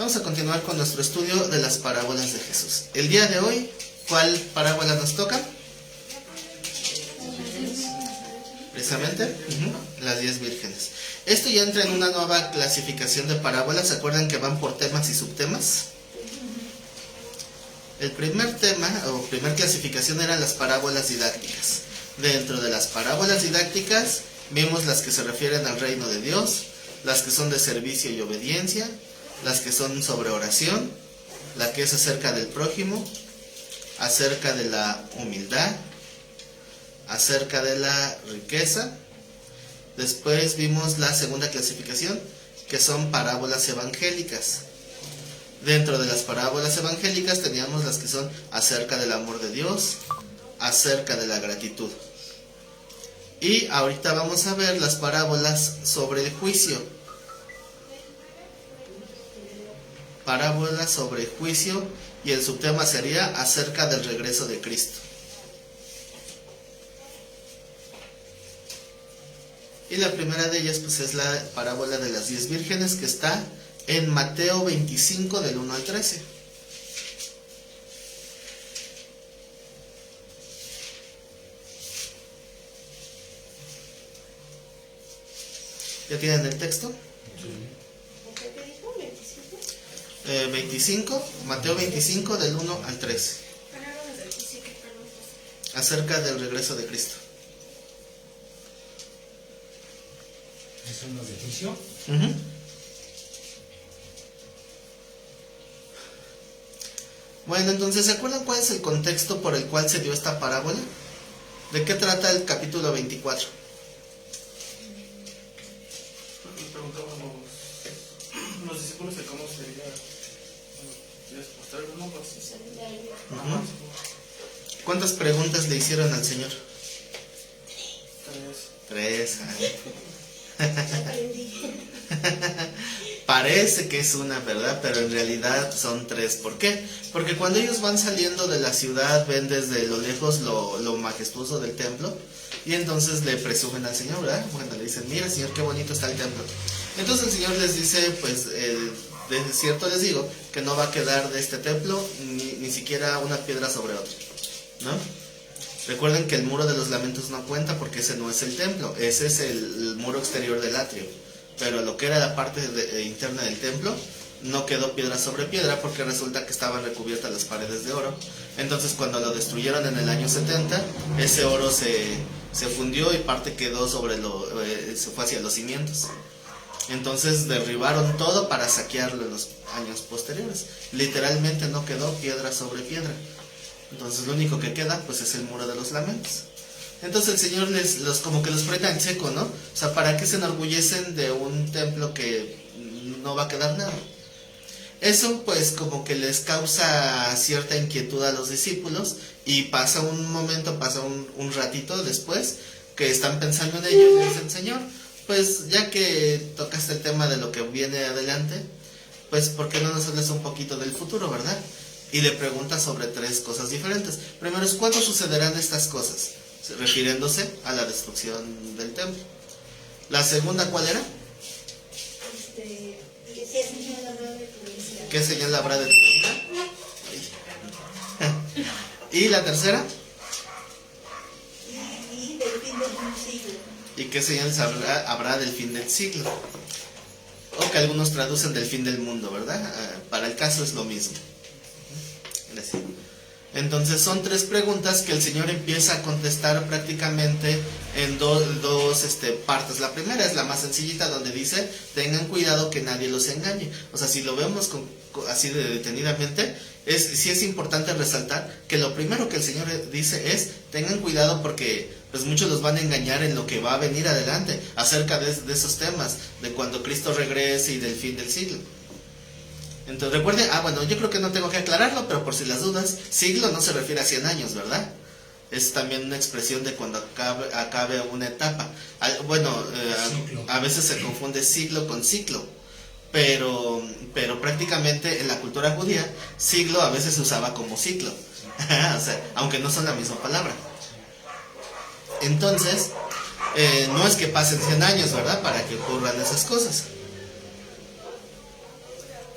Vamos a continuar con nuestro estudio de las parábolas de Jesús. El día de hoy, ¿cuál parábola nos toca? Precisamente, las 10 vírgenes. Esto ya entra en una nueva clasificación de parábolas. ¿Se acuerdan que van por temas y subtemas? El primer tema o primer clasificación eran las parábolas didácticas. Dentro de las parábolas didácticas vimos las que se refieren al reino de Dios, las que son de servicio y obediencia, las que son sobre oración, la que es acerca del prójimo, acerca de la humildad, acerca de la riqueza. Después vimos la segunda clasificación, que son parábolas evangélicas. Dentro de las parábolas evangélicas teníamos las que son acerca del amor de Dios, acerca de la gratitud. Y ahorita vamos a ver las parábolas sobre el juicio. Parábolas sobre el juicio, y el subtema sería acerca del regreso de Cristo. Y la primera de ellas pues es la parábola de las 10 vírgenes, que está en Mateo 25 del 1 al 13. ¿Ya tienen el texto? 25, Mateo 25 del 1 al 13. Acerca del regreso de Cristo. ¿Son los de juicio? Bueno, entonces, ¿se acuerdan cuál es el contexto por el cual se dio esta parábola? ¿De qué trata el capítulo 24? Preguntaban los discípulos de cómo sería despostar uno. ¿Cuántas preguntas le hicieron al Señor? 3. Parece que es una, ¿verdad? Pero en realidad son 3. ¿Por qué? Porque cuando ellos van saliendo de la ciudad, ven desde lo lejos lo majestuoso del templo, y entonces le presumen al Señor, ¿verdad? Bueno, le dicen, mira, Señor, qué bonito está el templo. Entonces el Señor les dice, pues, de cierto les digo, que no va a quedar de este templo ni siquiera una piedra sobre otra, ¿no? Recuerden que el muro de los lamentos no cuenta, porque ese no es el templo, ese es el muro exterior del atrio. Pero lo que era la parte interna del templo, no quedó piedra sobre piedra, porque resulta que estaban recubiertas las paredes de oro. Entonces cuando lo destruyeron en el año 70, ese oro se fundió y parte quedó se fue hacia los cimientos. Entonces derribaron todo para saquearlo en los años posteriores. Literalmente no quedó piedra sobre piedra. Entonces lo único que queda pues es el muro de los lamentos. Entonces el Señor como que los frena en seco, ¿no? O sea, ¿para qué se enorgullecen de un templo que no va a quedar nada? Eso pues como que les causa cierta inquietud a los discípulos, y pasa un ratito después que están pensando en ello y dicen, Señor, pues ya que tocaste el tema de lo que viene adelante, pues ¿por qué no nos hablas un poquito del futuro, verdad? Y le pregunta sobre 3 cosas diferentes. Primero es, ¿cuándo sucederán estas cosas? Refiriéndose a la destrucción del templo. La segunda, ¿cuál era? ¿Qué señal habrá de tu venida? ¿Y la tercera? ¿Y qué señales habrá del fin del siglo? O que algunos traducen del fin del mundo, ¿verdad? Para el caso es lo mismo. Gracias. Entonces son 3 preguntas que el Señor empieza a contestar prácticamente en dos partes. La primera es la más sencillita, donde dice, tengan cuidado que nadie los engañe. O sea, si lo vemos así detenidamente, sí es importante resaltar que lo primero que el Señor dice es, tengan cuidado porque pues muchos los van a engañar en lo que va a venir adelante, acerca de esos temas, de cuando Cristo regrese y del fin del siglo. Entonces recuerden, bueno, yo creo que no tengo que aclararlo, pero por si las dudas, siglo no se refiere a 100 años, ¿verdad? Es también una expresión de cuando acabe una etapa. A veces se confunde siglo con ciclo, pero prácticamente en la cultura judía, siglo a veces se usaba como ciclo, o sea, aunque no son la misma palabra. Entonces, no es que pasen 100 años, ¿verdad?, para que ocurran esas cosas.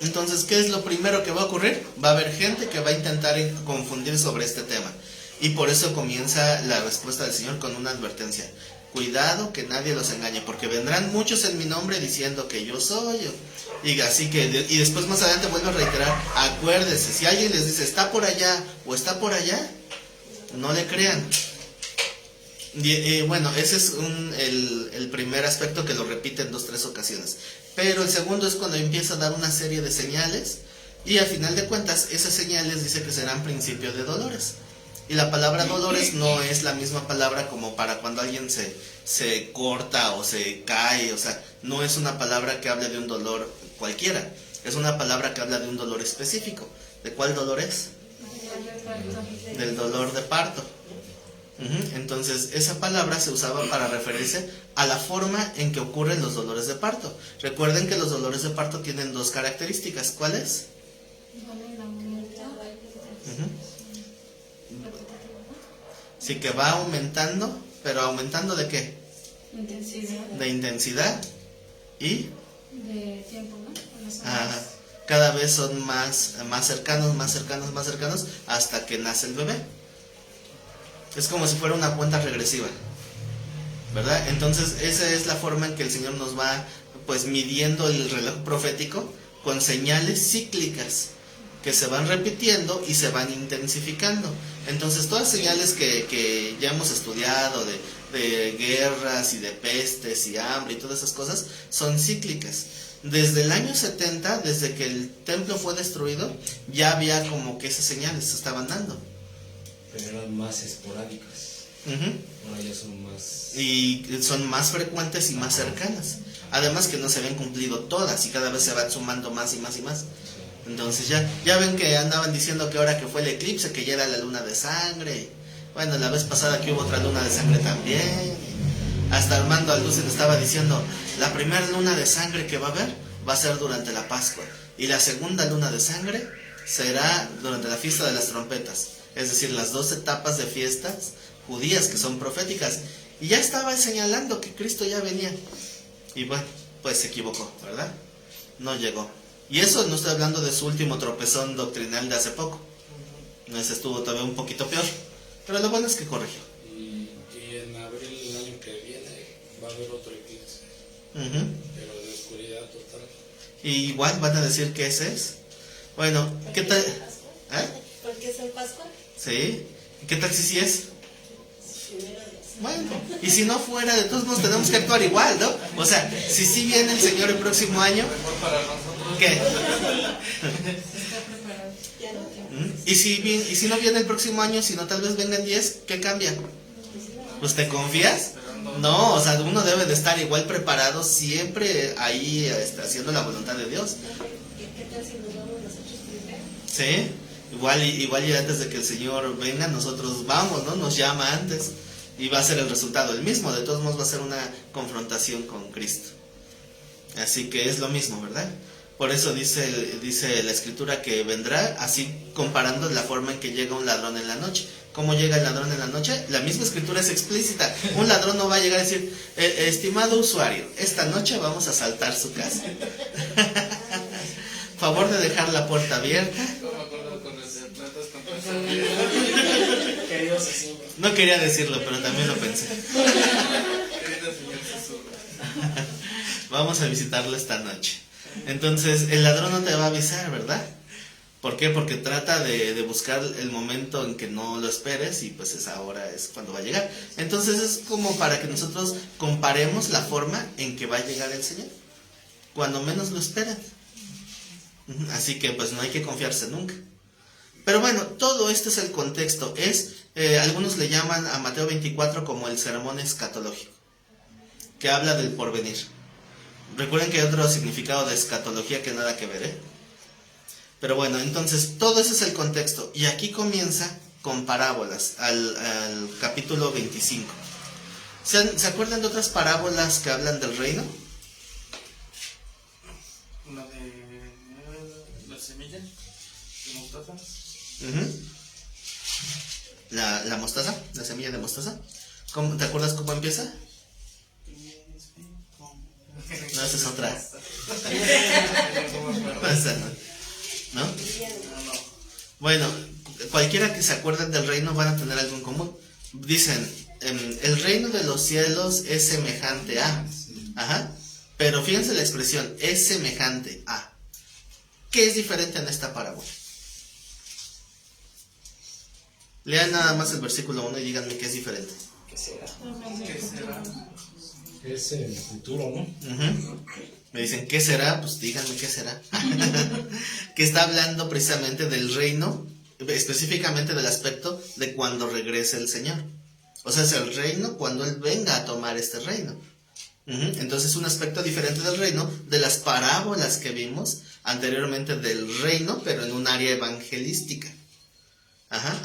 Entonces, ¿qué es lo primero que va a ocurrir? Va a haber gente que va a intentar confundir sobre este tema. Y por eso comienza la respuesta del Señor con una advertencia. Cuidado que nadie los engañe, porque vendrán muchos en mi nombre diciendo que yo soy yo. Y así que, y después más adelante vuelvo a reiterar, acuérdense, si alguien les dice está por allá o está por allá, no le crean. Bueno, ese es el primer aspecto que lo repite en 2-3 ocasiones. Pero el segundo es cuando empieza a dar una serie de señales y al final de cuentas esas señales dice que serán principio de dolores. Y la palabra dolores no es la misma palabra como para cuando alguien se corta o se cae, o sea, no es una palabra que hable de un dolor cualquiera, es una palabra que habla de un dolor específico. ¿De cuál dolor es? Del dolor de parto. Entonces, esa palabra se usaba para referirse a la forma en que ocurren los dolores de parto. Recuerden que los dolores de parto tienen dos características. ¿Cuáles? Sí, que va aumentando, pero ¿aumentando de qué? Intensidad. De intensidad y De tiempo, ¿no? cada vez son más cercanos, hasta que nace el bebé. Es como si fuera una cuenta regresiva, ¿verdad? Entonces esa es la forma en que el Señor nos va pues midiendo el reloj profético con señales cíclicas que se van repitiendo y se van intensificando. Entonces todas señales que ya hemos estudiado de guerras y de pestes y hambre y todas esas cosas son cíclicas. Desde el año 70, desde que el templo fue destruido, ya había como que esas señales se estaban dando. Pero eran más esporádicas. Ahora ya son más... Y son más frecuentes y más cercanas. Además que no se habían cumplido todas y cada vez se van sumando más y más y más. Entonces ya ven que andaban diciendo que ahora que fue el eclipse, que ya era la luna de sangre. Bueno, la vez pasada que hubo otra luna de sangre también. Hasta Armando Alducin estaba diciendo, la primera luna de sangre que va a haber va a ser durante la Pascua. Y la segunda luna de sangre será durante la fiesta de las trompetas. Es decir, las 2 etapas de fiestas judías que son proféticas. Y ya estaba señalando que Cristo ya venía. Y bueno, pues se equivocó, ¿verdad? No llegó. Y eso no estoy hablando de su último tropezón doctrinal de hace poco. Ese estuvo todavía un poquito peor. Pero lo bueno es que corrigió. Y en abril el año que viene va a haber otro eclipse. Pero de oscuridad total. Y igual van a decir que ese es. Bueno, ¿qué tal? ¿Por qué es el Pascua? Sí. ¿Qué tal si sí es? Bueno, y si no fuera, de todos modos tenemos que actuar igual, ¿no? O sea, si sí viene el Señor el próximo año, ¿qué? ¿Y si no viene el próximo año, sino tal vez vengan 10, ¿qué cambia? Pues ¿te confías? No, o sea, uno debe de estar igual preparado siempre ahí haciendo la voluntad de Dios. ¿Qué tal si nos vamos nosotros primero? Sí, igual y antes de que el Señor venga, nosotros vamos, ¿no? Nos llama antes. Y va a ser el resultado el mismo, de todos modos va a ser una confrontación con Cristo. Así que es lo mismo, ¿verdad? Por eso dice la Escritura que vendrá, así comparando la forma en que llega un ladrón en la noche. ¿Cómo llega el ladrón en la noche? La misma Escritura es explícita. Un ladrón no va a llegar a decir, estimado usuario, esta noche vamos a asaltar su casa. Favor de dejar la puerta abierta. No quería decirlo, pero también lo pensé. Vamos a visitarlo esta noche. Entonces, el ladrón no te va a avisar, ¿verdad? ¿Por qué? Porque trata de buscar el momento en que no lo esperes y pues esa hora es cuando va a llegar. Entonces es como para que nosotros comparemos la forma en que va a llegar el Señor, cuando menos lo esperan. Así que pues no hay que confiarse nunca. Pero bueno, todo esto es el contexto. Algunos le llaman a Mateo 24 como el sermón escatológico, que habla del porvenir. Recuerden que hay otro significado de escatología que nada que ver, Pero bueno, entonces todo ese es el contexto. Y aquí comienza con parábolas, al capítulo 25. ¿Se acuerdan de otras parábolas que hablan del reino? Una de la semilla de mostaza. La mostaza, la semilla de mostaza. ¿Te acuerdas cómo empieza? No, esa es otra. O sea, ¿no? Bueno, cualquiera que se acuerden del reino van a tener algo en común. Dicen, el reino de los cielos es semejante a. Ajá. Pero fíjense la expresión, es semejante a. ¿Qué es diferente en esta parábola? Lean nada más el versículo 1 y díganme qué es diferente. ¿Qué será? ¿Qué será? Es el futuro, ¿no? Me dicen, ¿qué será? Pues díganme qué será. Que está hablando precisamente del reino, específicamente del aspecto de cuando regrese el Señor. O sea, es el reino cuando Él venga a tomar este reino. Entonces, un aspecto diferente del reino, de las parábolas que vimos anteriormente del reino, pero en un área evangelística.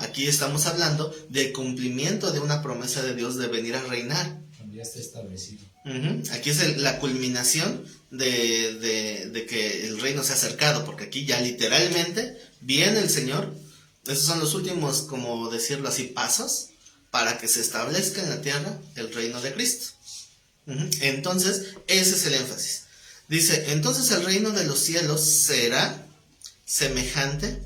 Aquí estamos hablando del cumplimiento de una promesa de Dios de venir a reinar. Ya está establecido. Aquí es la culminación de que el reino se ha acercado, porque aquí ya literalmente viene el Señor. Esos son los últimos, como decirlo así, pasos para que se establezca en la tierra el reino de Cristo. Entonces, ese es el énfasis. Dice, entonces el reino de los cielos será semejante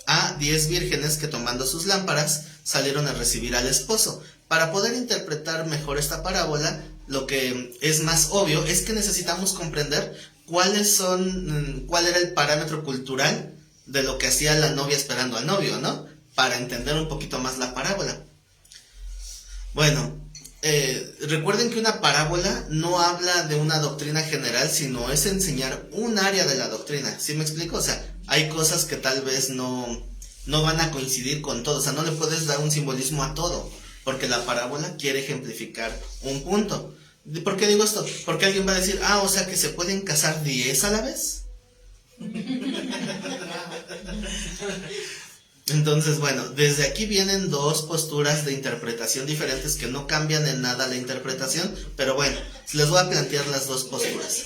a 10 vírgenes que tomando sus lámparas salieron a recibir al esposo. Para poder interpretar mejor esta parábola, lo que es más obvio es que necesitamos comprender cuál era el parámetro cultural de lo que hacía la novia esperando al novio, ¿no? Para entender un poquito más la parábola. Bueno, recuerden que una parábola no habla de una doctrina general, sino es enseñar un área de la doctrina. ¿Sí me explico? O sea, hay cosas que tal vez no van a coincidir con todo. O sea, no le puedes dar un simbolismo a todo, porque la parábola quiere ejemplificar un punto. ¿Por qué digo esto? Porque alguien va a decir, o sea que se pueden casar 10 a la vez. Entonces, bueno, desde aquí vienen dos posturas de interpretación diferentes que no cambian en nada la interpretación, pero bueno, les voy a plantear las dos posturas.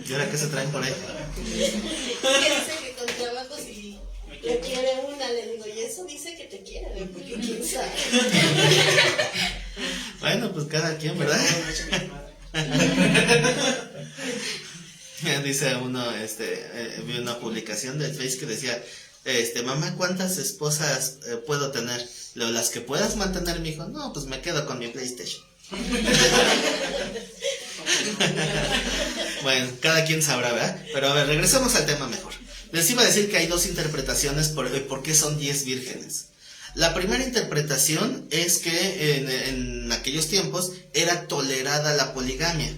¿Y ahora qué se traen por ahí? Dice que con trabajo si le quiere una, le digo, y eso dice que te quiere, porque quién sabe. Bueno, pues cada quien, ¿verdad? Dice uno, vi una publicación del Face que decía, mamá, ¿cuántas esposas puedo tener? Las que puedas mantener, mi hijo. No, pues me quedo con mi PlayStation. Bueno, cada quien sabrá, ¿verdad? Pero a ver, regresemos al tema mejor. Les iba a decir que hay dos interpretaciones por qué son 10 vírgenes. La primera interpretación es que en aquellos tiempos era tolerada la poligamia.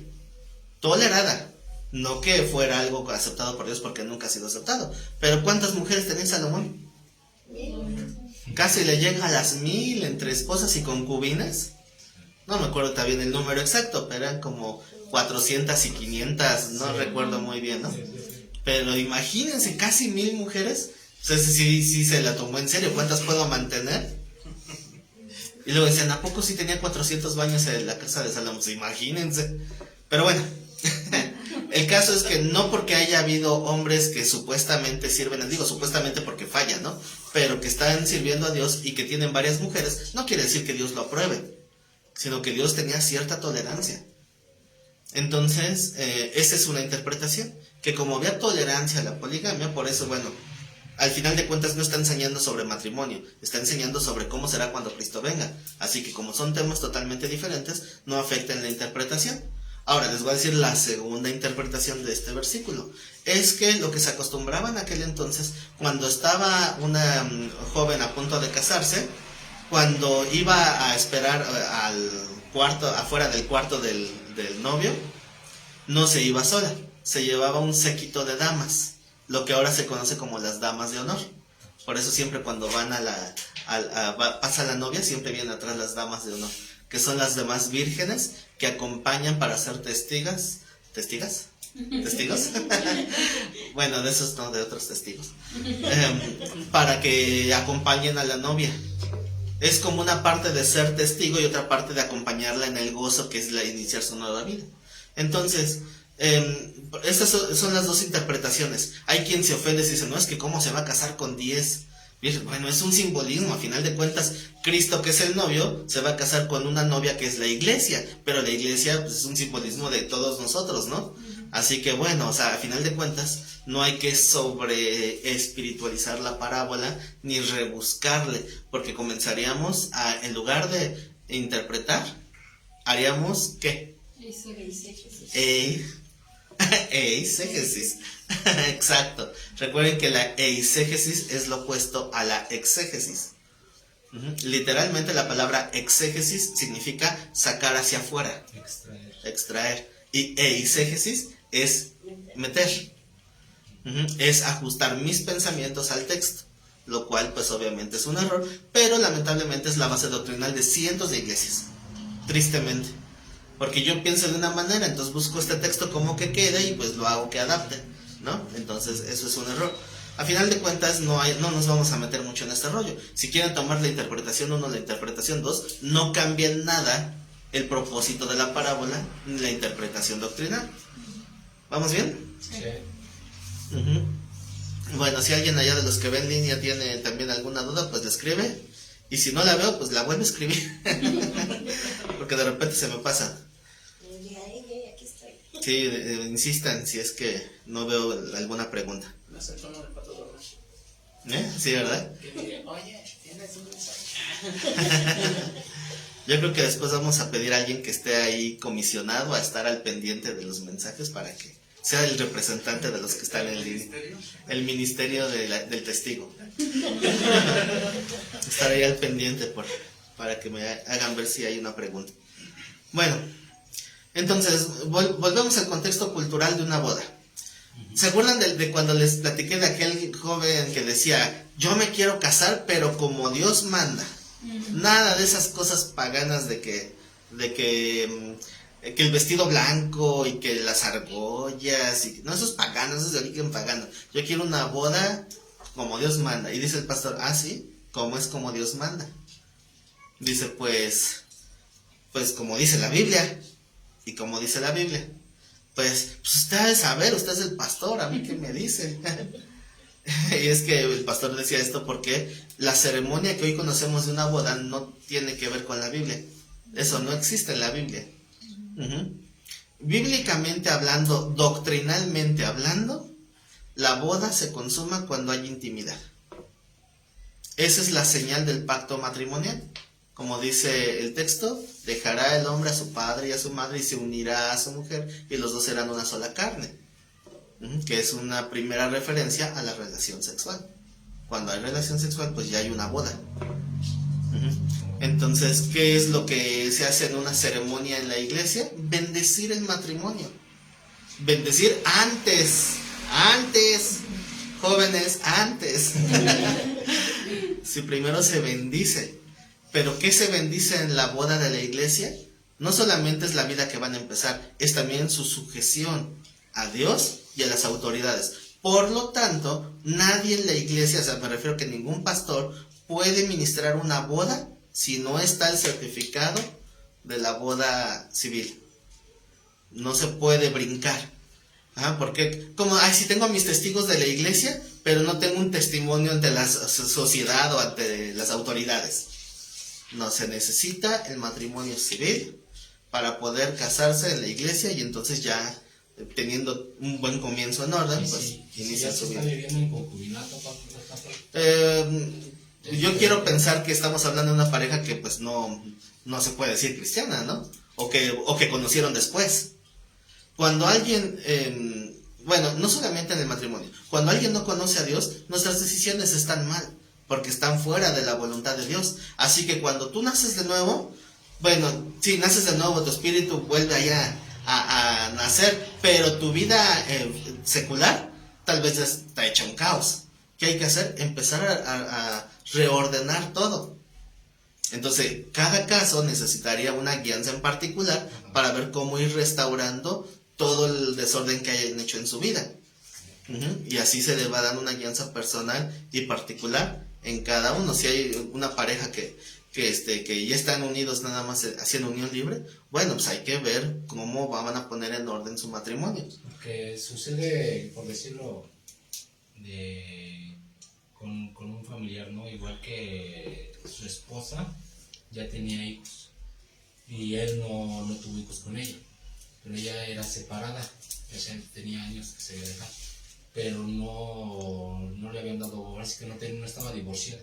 Tolerada. No que fuera algo aceptado por Dios, porque nunca ha sido aceptado. Pero ¿cuántas mujeres tenía Salomón? Casi le llega a las 1000 entre esposas y concubinas. No me acuerdo también el número exacto, pero eran como 400 y 500, no recuerdo muy bien, ¿no? Pero imagínense, casi 1000 mujeres. O sea, sí se la tomó en serio. ¿Cuántas puedo mantener? Y luego decían, ¿a poco sí tenía 400 baños en la casa de Salomón? Pues imagínense. Pero bueno, el caso es que no porque haya habido hombres que supuestamente sirven, digo supuestamente porque fallan, ¿no? Pero que están sirviendo a Dios y que tienen varias mujeres, no quiere decir que Dios lo apruebe, sino que Dios tenía cierta tolerancia. Entonces, esa es una interpretación, que como había tolerancia a la poligamia, por eso, bueno, al final de cuentas no está enseñando sobre matrimonio, está enseñando sobre cómo será cuando Cristo venga. Así que como son temas totalmente diferentes, no afectan la interpretación. Ahora les voy a decir la segunda interpretación de este versículo. Es que lo que se acostumbraba en aquel entonces, cuando estaba una joven a punto de casarse, cuando iba a esperar al cuarto, afuera del cuarto del novio, no se iba sola, se llevaba un séquito de damas, lo que ahora se conoce como las damas de honor. Por eso siempre cuando van pasa la novia, siempre vienen atrás las damas de honor, que son las demás vírgenes que acompañan para ser testigos. Bueno, de esos no, de otros testigos. Para que acompañen a la novia. Es como una parte de ser testigo y otra parte de acompañarla en el gozo, que es la iniciar su nueva vida. Entonces, estas son las dos interpretaciones. Hay quien se ofende y dice, no, es que cómo se va a casar con 10. Bueno, es un simbolismo, a final de cuentas, Cristo, que es el novio, se va a casar con una novia que es la iglesia, pero la iglesia pues, es un simbolismo de todos nosotros, ¿no? Así que bueno, o sea, a final de cuentas, no hay que sobre espiritualizar la parábola ni rebuscarle, porque comenzaríamos a, en lugar de interpretar, haríamos ¿qué? Eisegesis. Exacto. Recuerden que la eisegesis es lo opuesto a la exégesis. Literalmente la palabra exégesis significa sacar hacia afuera, extraer. Y eisegesis es meter. Es ajustar mis pensamientos al texto, lo cual pues obviamente es un error, pero lamentablemente es la base doctrinal de cientos de iglesias, tristemente. Porque yo pienso de una manera, entonces busco este texto como que quede y pues lo hago que adapte, ¿no? Entonces eso es un error. A final de cuentas no nos vamos a meter mucho en este rollo. Si quieren tomar la interpretación 1 o la interpretación 2, no cambia en nada el propósito de la parábola ni la interpretación doctrinal. ¿Vamos bien? Sí. Bueno, si alguien allá de los que ven en línea tiene también alguna duda, pues la escribe. Y si no la veo, pues la vuelve a escribir. Porque de repente se me pasa. Aquí estoy. Sí, insistan si es que no veo alguna pregunta. No sé, tono de pato doble. Sí, ¿verdad? Que diga, oye, tienes un mensaje. Yo creo que después vamos a pedir a alguien que esté ahí comisionado a estar al pendiente de los mensajes para que sea el representante de los que están en línea. El ministerio del testigo. Estar ahí al pendiente para que me hagan ver si hay una pregunta. Bueno, entonces volvemos al contexto cultural de una boda. ¿Se acuerdan de cuando les platiqué de aquel joven que decía, yo me quiero casar pero como Dios manda? Nada de esas cosas paganas de que el vestido blanco y que las argollas y no, eso es pagano, eso es de origen pagano. Yo quiero una boda como Dios manda. Y dice el pastor, sí, ¿cómo es como Dios manda? Dice, pues como dice la Biblia. ¿Y como dice la Biblia? Pues usted debe saber, usted es el pastor, a mí qué me dice. Y es que el pastor decía esto porque la ceremonia que hoy conocemos de una boda no tiene que ver con la Biblia. Eso no existe en la Biblia. Bíblicamente hablando, doctrinalmente hablando, la boda se consuma cuando hay intimidad. Esa es la señal del pacto matrimonial. Como dice el texto, dejará el hombre a su padre y a su madre y se unirá a su mujer y los dos serán una sola carne. Que es una primera referencia a la relación sexual. Cuando hay relación sexual, pues ya hay una boda. Entonces, ¿qué es lo que se hace en una ceremonia en la iglesia? Bendecir el matrimonio. Bendecir antes, jóvenes, antes. Si primero se bendice. Pero ¿qué se bendice en la boda de la iglesia? No solamente es la vida que van a empezar, es también su sujeción a Dios y a las autoridades. Por lo tanto, nadie en la iglesia, o sea, me refiero que ningún pastor puede ministrar una boda si no está el certificado de la boda civil. No se puede brincar. Porque, si tengo a mis testigos de la iglesia, pero no tengo un testimonio ante la sociedad o ante las autoridades. No, se necesita el matrimonio civil para poder casarse en la iglesia y entonces ya teniendo un buen comienzo en orden, pues inicia su vida. ¿Está viviendo en concubinato, Yo quiero pensar que estamos hablando de una pareja que pues no se puede decir cristiana, ¿no? O que conocieron después. Cuando alguien, no solamente en el matrimonio, cuando alguien no conoce a Dios, nuestras decisiones están mal, porque están fuera de la voluntad de Dios. Así que cuando tú naces de nuevo, sí, naces de nuevo, tu espíritu vuelve allá a nacer, pero tu vida secular tal vez ya está hecha un caos. ¿Qué hay que hacer? Empezar a reordenar todo. Entonces, cada caso necesitaría una guianza en particular para ver cómo ir restaurando todo el desorden que hayan hecho en su vida. Y así se le va dando una guianza personal y particular en cada uno. Si hay una pareja que ya están unidos nada más haciendo unión libre, pues hay que ver cómo van a poner en orden su matrimonio. Porque sucede, por decirlo, con un familiar, ¿no? Igual que su esposa ya tenía hijos y él no tuvo hijos con ella, pero ella era separada. O sea, tenía años que se había dejado, pero no le habían dado, ahora sí que no estaba divorciada.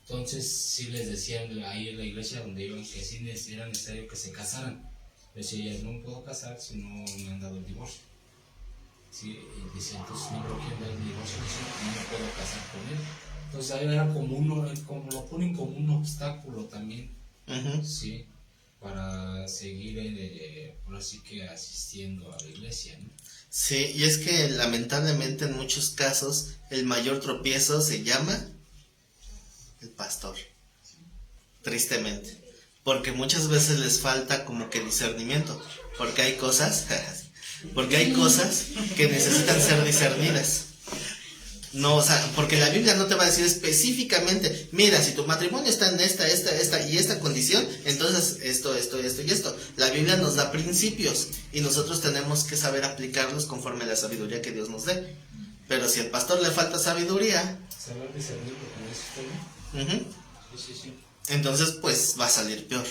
Entonces sí les decían ahí en la iglesia donde iban que sí era necesario que se casaran. Decía ella, no me puedo casar si no me han dado el divorcio. Sí, y dice, entonces no me quieren dar el divorcio, no me puedo casar con él. Entonces ahí era como lo ponen como un obstáculo también, sí, para seguir, ahora sí que asistiendo a la iglesia, ¿no? Sí, y es que lamentablemente en muchos casos el mayor tropiezo se llama el pastor, tristemente, porque muchas veces les falta como que discernimiento, porque hay cosas que necesitan ser discernidas. No, o sea, porque la Biblia no te va a decir específicamente, mira, si tu matrimonio está en esta condición, entonces esto y esto. La Biblia nos da principios y nosotros tenemos que saber aplicarlos conforme a la sabiduría que Dios nos dé. Pero si al pastor le falta sabiduría, saber discernir lo que es usted, sí. Entonces pues va a salir peor,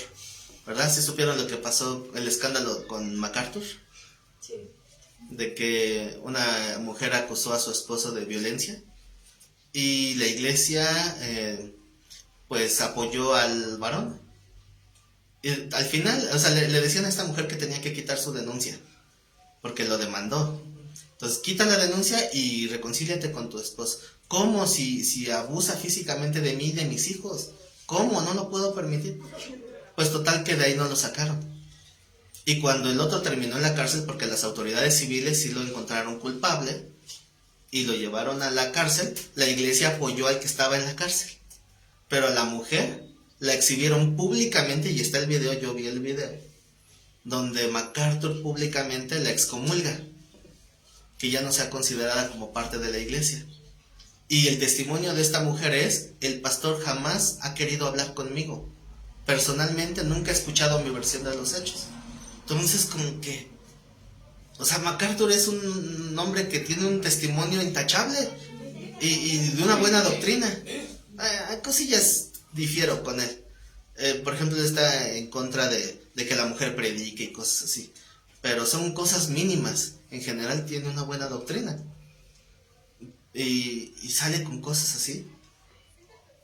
¿verdad? ¿Sí supieron lo que pasó, el escándalo con MacArthur? Sí. De que una mujer acusó a su esposo de violencia y la iglesia pues apoyó al varón. Y al final, o sea, le decían a esta mujer que tenía que quitar su denuncia porque lo demandó. Entonces quita la denuncia y reconcíliate con tu esposo. ¿Cómo? Si abusa físicamente de mí y de mis hijos, ¿cómo? No lo puedo permitir. Pues total que de ahí no lo sacaron. Y cuando el otro terminó en la cárcel, porque las autoridades civiles sí lo encontraron culpable y lo llevaron a la cárcel, la iglesia apoyó al que estaba en la cárcel. Pero a la mujer la exhibieron públicamente, y está el video, yo vi el video, donde MacArthur públicamente la excomulga, que ya no sea considerada como parte de la iglesia. Y el testimonio de esta mujer es, el pastor jamás ha querido hablar conmigo. Personalmente nunca he escuchado mi versión de los hechos. Entonces, como que, o sea, MacArthur es un hombre que tiene un testimonio intachable y de una buena doctrina. Hay cosillas, difiero con él. Por ejemplo, él está en contra de que la mujer predique y cosas así. Pero son cosas mínimas. En general tiene una buena doctrina. Y sale con cosas así.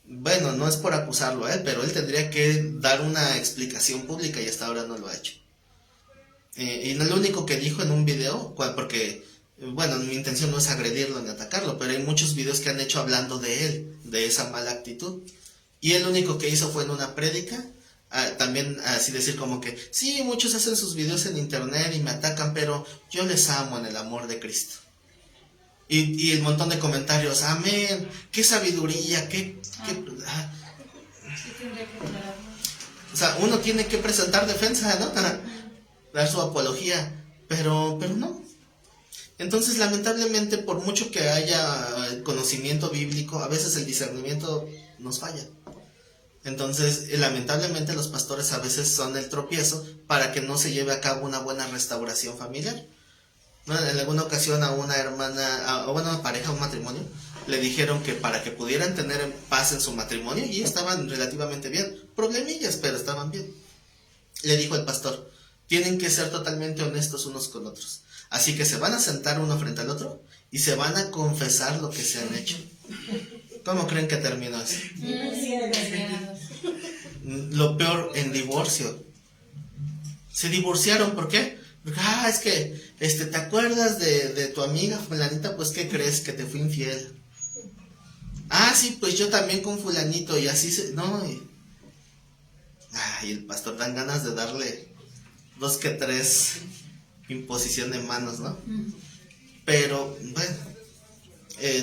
Bueno, no es por acusarlo a él, pero él tendría que dar una explicación pública y hasta ahora no lo ha hecho. Y no es lo único que dijo en un video, porque, bueno, mi intención no es agredirlo ni atacarlo, pero hay muchos videos que han hecho hablando de él, de esa mala actitud. Y él lo único que hizo fue en una prédica, también así decir como que, sí, muchos hacen sus videos en internet y me atacan, pero yo les amo en el amor de Cristo. Y el montón de comentarios, amén, qué sabiduría, o sea, uno tiene que presentar defensa, ¿no? Dar su apología, pero no. Entonces, lamentablemente, por mucho que haya conocimiento bíblico, a veces el discernimiento nos falla. Entonces, lamentablemente, los pastores a veces son el tropiezo para que no se lleve a cabo una buena restauración familiar. ¿No? En alguna ocasión a una hermana, a una pareja, un matrimonio, le dijeron que para que pudieran tener paz en su matrimonio, y estaban relativamente bien, problemillas, pero estaban bien. Le dijo el pastor, tienen que ser totalmente honestos unos con otros. Así que se van a sentar uno frente al otro y se van a confesar lo que se han hecho. ¿Cómo creen que terminó eso? Lo peor, en divorcio. Se divorciaron, ¿por qué? Porque, es que, ¿te acuerdas de tu amiga fulanita? Pues, ¿qué crees? Que te fui infiel. Sí, pues yo también con fulanito, y así y el pastor dan ganas de darle 2 que 3 imposición de manos, ¿no? Pero, bueno,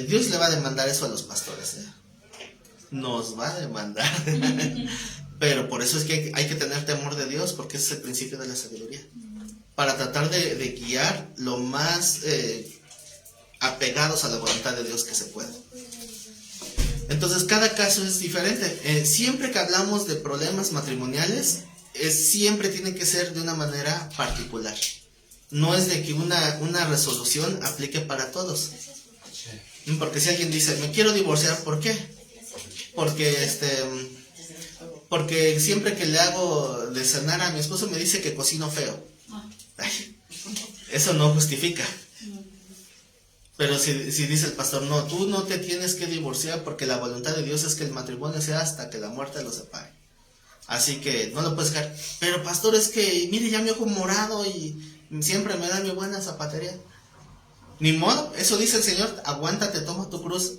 Dios le va a demandar eso a los pastores, nos va a demandar. Pero por eso es que hay que tener temor de Dios, porque ese es el principio de la sabiduría, para tratar de guiar lo más apegados a la voluntad de Dios que se pueda. Entonces cada caso es diferente. Siempre que hablamos de problemas matrimoniales, siempre tiene que ser de una manera particular. No es de que una resolución aplique para todos. Porque si alguien dice, me quiero divorciar, ¿por qué? Porque siempre que le hago de cenar a mi esposo me dice que cocino feo. eso no justifica. Pero si dice el pastor, no, tú no te tienes que divorciar porque la voluntad de Dios es que el matrimonio sea hasta que la muerte los separe. Así que no lo puedes dejar. Pero pastor, es que, mire, ya mi ojo morado y siempre me da mi buena zapatería. Ni modo, eso dice el Señor, aguántate, toma tu cruz.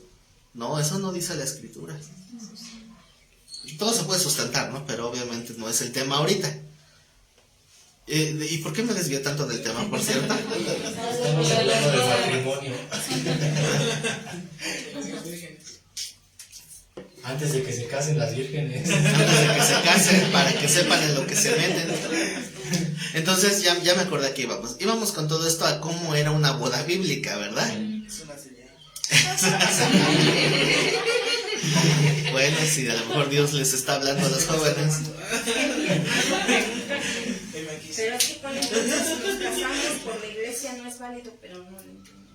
No, eso no dice la Escritura. Todo se puede sustentar, ¿no? Pero obviamente no es el tema ahorita. ¿Y por qué me desvié tanto del tema, por cierto? Estamos hablando del matrimonio. Antes de que se casen las vírgenes. Antes de que se casen, para que sepan en lo que se meten. Entonces ya me acordé que íbamos con todo esto a cómo era una boda bíblica, ¿verdad? Es una señal. Bueno, sí, a lo mejor Dios les está hablando a los jóvenes. Pero sí, con entonces si nos casamos por la iglesia no es válido, pero no lo entiendo.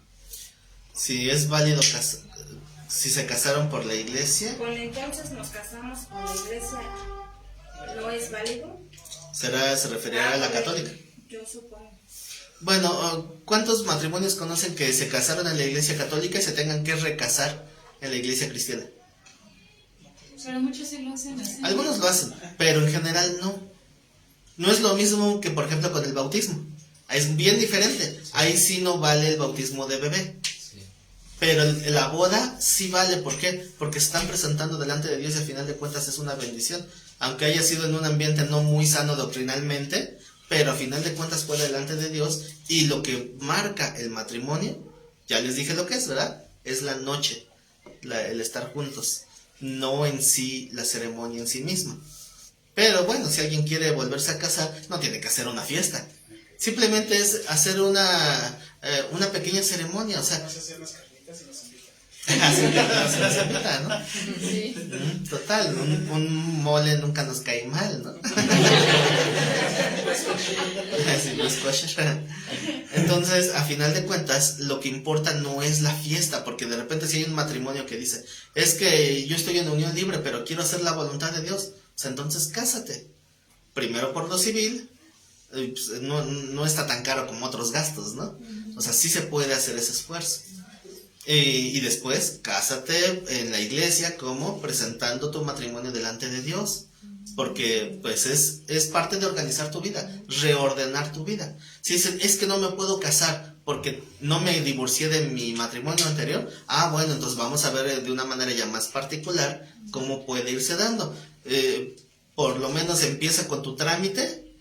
Si es válido si se casaron por la iglesia, Con entonces nos casamos por la iglesia, ¿no es válido? se referirá a la católica. Yo supongo. Bueno, ¿cuántos matrimonios conocen que se casaron en la iglesia católica y se tengan que recasar en la iglesia cristiana? Pero muchos sí lo hacen así. Algunos lo hacen, pero en general no. No es lo mismo que, por ejemplo, con el bautismo. Es bien diferente. Ahí sí no vale el bautismo de bebé. Sí. Pero la boda sí vale. ¿Por qué? Porque se están presentando delante de Dios y al final de cuentas es una bendición. Aunque haya sido en un ambiente no muy sano doctrinalmente, pero a final de cuentas fue delante de Dios. Y lo que marca el matrimonio, ya les dije lo que es, ¿verdad? Es la noche, el estar juntos. No en sí la ceremonia en sí misma. Pero bueno, si alguien quiere volverse a casar, no tiene que hacer una fiesta. Simplemente es hacer una pequeña ceremonia, o sea... Vamos a hacer unas carnitas y nos invitan. Así que no se nos invita, ¿no? Sí. Total, un mole nunca nos cae mal, ¿no? Así no es kosher. Entonces, a final de cuentas, lo que importa no es la fiesta, porque de repente si hay un matrimonio que dice, es que yo estoy en unión libre, pero quiero hacer la voluntad de Dios, pues entonces cásate. Primero por lo civil, pues no está tan caro como otros gastos, ¿no? O sea, sí se puede hacer ese esfuerzo. Y después, cásate en la iglesia como presentando tu matrimonio delante de Dios. Porque pues es parte de organizar tu vida, reordenar tu vida. Si dicen, es que no me puedo casar porque no me divorcié de mi matrimonio anterior, bueno, entonces vamos a ver de una manera ya más particular cómo puede irse dando. Por lo menos empieza con tu trámite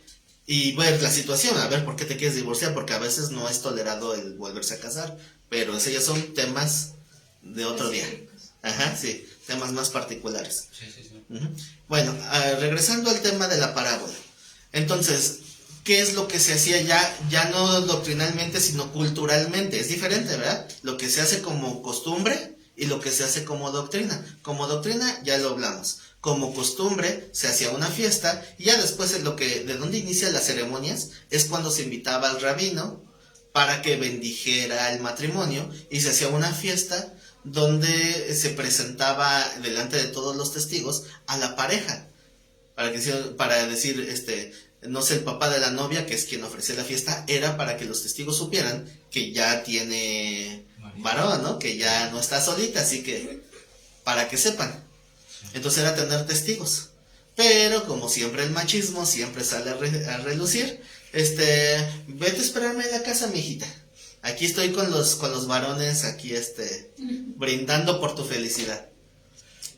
y ver la situación, a ver por qué te quieres divorciar, porque a veces no es tolerado el volverse a casar, pero esos ya son temas de otro día. Ajá, sí, temas más particulares. Sí. Bueno, regresando al tema de la parábola. Entonces, ¿qué es lo que se hacía ya no doctrinalmente, sino culturalmente? Es diferente, ¿verdad? Lo que se hace como costumbre y lo que se hace como doctrina. Como doctrina ya lo hablamos. Como costumbre se hacía una fiesta y ya después de donde inician las ceremonias es cuando se invitaba al rabino para que bendijera el matrimonio y se hacía una fiesta donde se presentaba delante de todos los testigos a la pareja, para decir, no sé, el papá de la novia, que es quien ofrecía la fiesta, era para que los testigos supieran que ya tiene varón, ¿no? Que ya no está solita, así que para que sepan. Entonces era tener testigos. Pero como siempre el machismo siempre sale a relucir, vete a esperarme en la casa, mijita. Aquí estoy con los varones, aquí brindando por tu felicidad.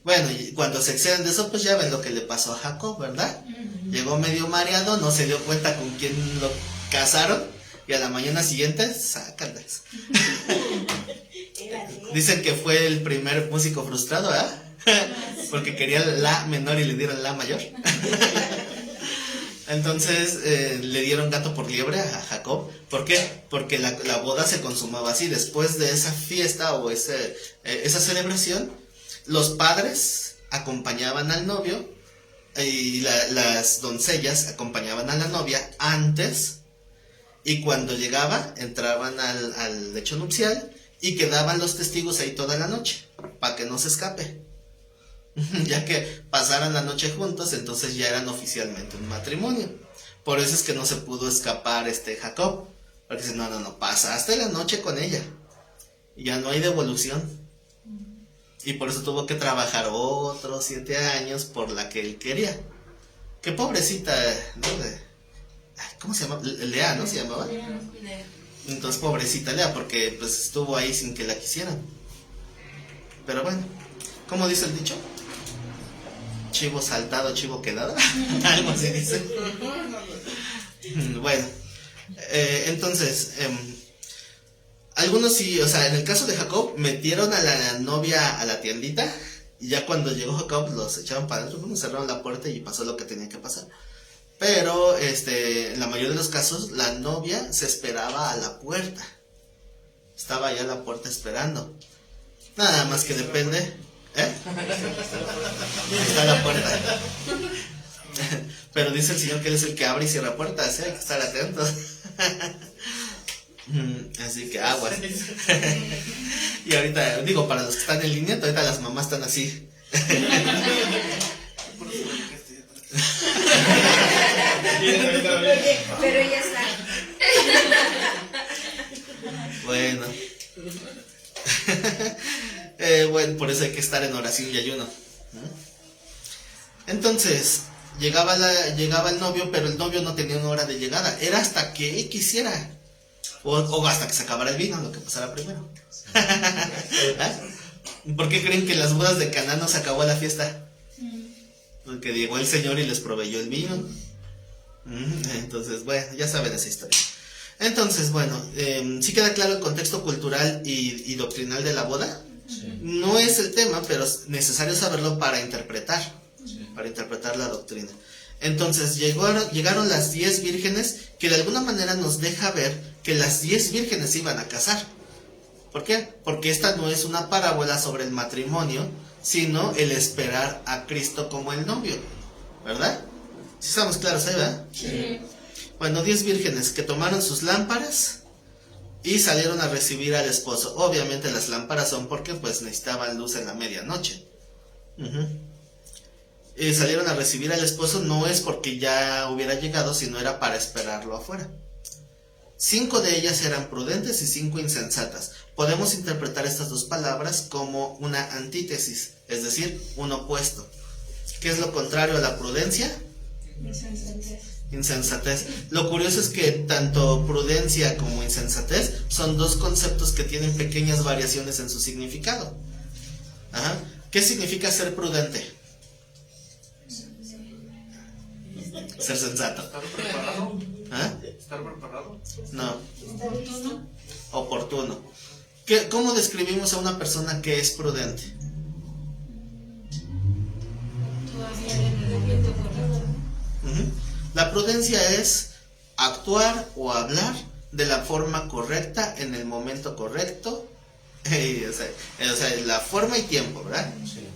Bueno, y cuando se exceden de eso, pues ya ven lo que le pasó a Jacob, ¿verdad? Llegó medio mareado, no se dio cuenta con quién lo casaron, y a la mañana siguiente, sácalas. Dicen que fue el primer músico frustrado, ¿verdad? Porque quería la menor y le dieron la mayor. Entonces le dieron gato por liebre a Jacob. ¿Por qué? Porque la boda se consumaba así. Después de esa fiesta o esa celebración, los padres acompañaban al novio y las doncellas acompañaban a la novia antes, y cuando llegaba entraban al lecho nupcial y quedaban los testigos ahí toda la noche para que no se escape. Ya que pasaran la noche juntos, entonces ya eran oficialmente un matrimonio. Por eso es que no se pudo escapar Jacob, Porque dice, no, pasaste la noche con ella. Y ya no hay devolución. Y por eso tuvo que trabajar otros 7 años por la que él quería. Qué pobrecita, ¿no? ¿Cómo se llama? Lea, ¿no se llamaba? Entonces pobrecita Lea, porque pues estuvo ahí sin que la quisieran. Pero bueno, ¿cómo dice el dicho? Chivo saltado, chivo quedado. Algo así dice. Bueno, entonces, algunos sí, o sea, en el caso de Jacob, metieron a la novia a la tiendita. Y ya cuando llegó Jacob, los echaron para adentro, bueno, cerraron la puerta y pasó lo que tenía que pasar. Pero, en la mayoría de los casos, la novia se esperaba a la puerta. Estaba allá a la puerta esperando. Nada más que depende. Está la puerta. Pero dice el Señor que Él es el que abre y cierra puertas, hay que estar atentos. Así que aguas. Y ahorita, digo, para los que están en línea, ahorita las mamás están así. Pero ya está. Bueno. Bueno, por eso hay que estar en oración y ayuno. Entonces, llegaba el novio, pero el novio no tenía una hora de llegada. Era hasta que él quisiera. O hasta que se acabara el vino, lo que pasara primero. ¿Por qué creen que en las bodas de Caná no se acabó la fiesta? Porque llegó el Señor y les proveyó el vino. Entonces, bueno, ya saben esa historia. Entonces, bueno, sí queda claro el contexto cultural y doctrinal de la boda. Sí. No es el tema, pero es necesario saberlo para interpretar. Sí. Para interpretar la doctrina. Entonces llegaron las 10 vírgenes, que de alguna manera nos deja ver que las 10 vírgenes iban a casar. ¿Por qué? Porque esta no es una parábola sobre el matrimonio, sino el esperar a Cristo como el novio, ¿verdad? ¿Sí estamos claros ahí, verdad? Sí. Bueno, 10 vírgenes que tomaron sus lámparas y salieron a recibir al esposo. Obviamente las lámparas son porque pues necesitaban luz en la medianoche. Salieron a recibir al esposo, no es porque ya hubiera llegado, sino era para esperarlo afuera. 5 de ellas eran prudentes y 5 insensatas. Podemos interpretar estas dos palabras como una antítesis, es decir, un opuesto. ¿Qué es lo contrario a la prudencia? Insensatez. Lo curioso es que tanto prudencia como insensatez son dos conceptos que tienen pequeñas variaciones en su significado. ¿Qué significa ser prudente? Ser sensato. ¿Estar preparado? ¿Ah? ¿Estar preparado? No. Oportuno. Oportuno. ¿Cómo describimos a una persona que es prudente? Todavía en el momento correcto. La prudencia es actuar o hablar de la forma correcta en el momento correcto. O sea, la forma y tiempo, ¿verdad? Sí.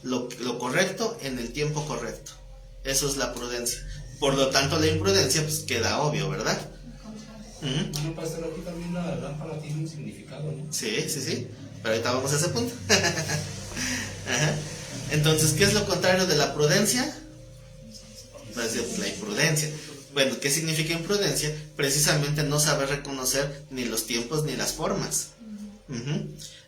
Lo correcto en el tiempo correcto. Eso es la prudencia. Por lo tanto, la imprudencia pues queda obvio, ¿verdad? Bueno, pastor, aquí también la lámpara tiene un significado, ¿no? Sí. Pero ahorita vamos a ese punto. Entonces, ¿qué es lo contrario de la prudencia? Pues la imprudencia. Bueno, ¿qué significa imprudencia? Precisamente no saber reconocer ni los tiempos ni las formas.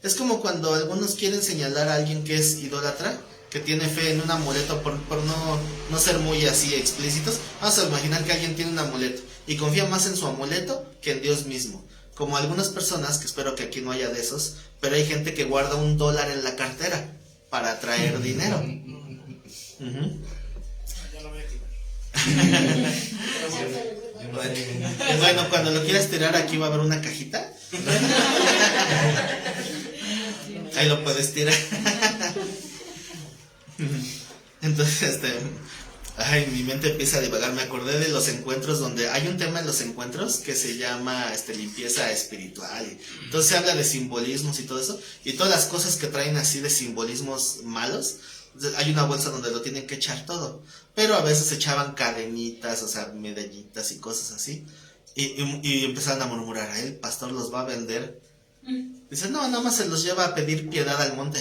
Es como cuando algunos quieren señalar a alguien que es idólatra, que tiene fe en un amuleto, por no ser muy así explícitos. Vamos a imaginar que alguien tiene un amuleto y confía más en su amuleto que en Dios mismo. Como algunas personas, que espero que aquí no haya de esos, pero hay gente que guarda $1 en la cartera para atraer dinero. Ya lo voy a quitar. Bueno, cuando lo quieras tirar, aquí va a haber una cajita. Ahí lo puedes tirar. Entonces, mi mente empieza a divagar. Me acordé de los encuentros donde hay un tema en los encuentros que se llama limpieza espiritual. Entonces se habla de simbolismos y todo eso, y todas las cosas que traen así de simbolismos malos. Hay una bolsa donde lo tienen que echar todo, pero a veces echaban cadenitas, o sea, medallitas y cosas así, y empezaron a murmurar: el pastor los va a vender. Dice: no, nada más se los lleva a pedir piedad al monte.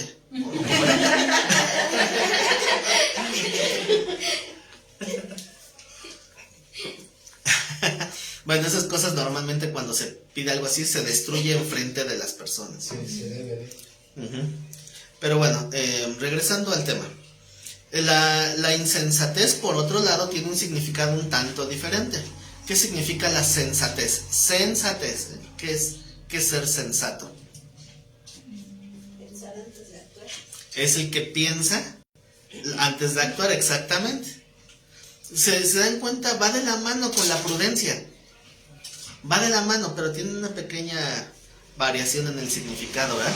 Bueno, esas cosas normalmente cuando se pide algo así se destruye enfrente de las personas. Sí, se debe de. Ujú. Pero bueno, regresando al tema. La insensatez, por otro lado, tiene un significado un tanto diferente. ¿Qué significa la sensatez? Sensatez, ¿qué es ser sensato? Pensar antes de actuar. Es el que piensa antes de actuar, exactamente. Se dan cuenta, va de la mano con la prudencia. Va de la mano, pero tiene una pequeña variación en el significado, ¿verdad?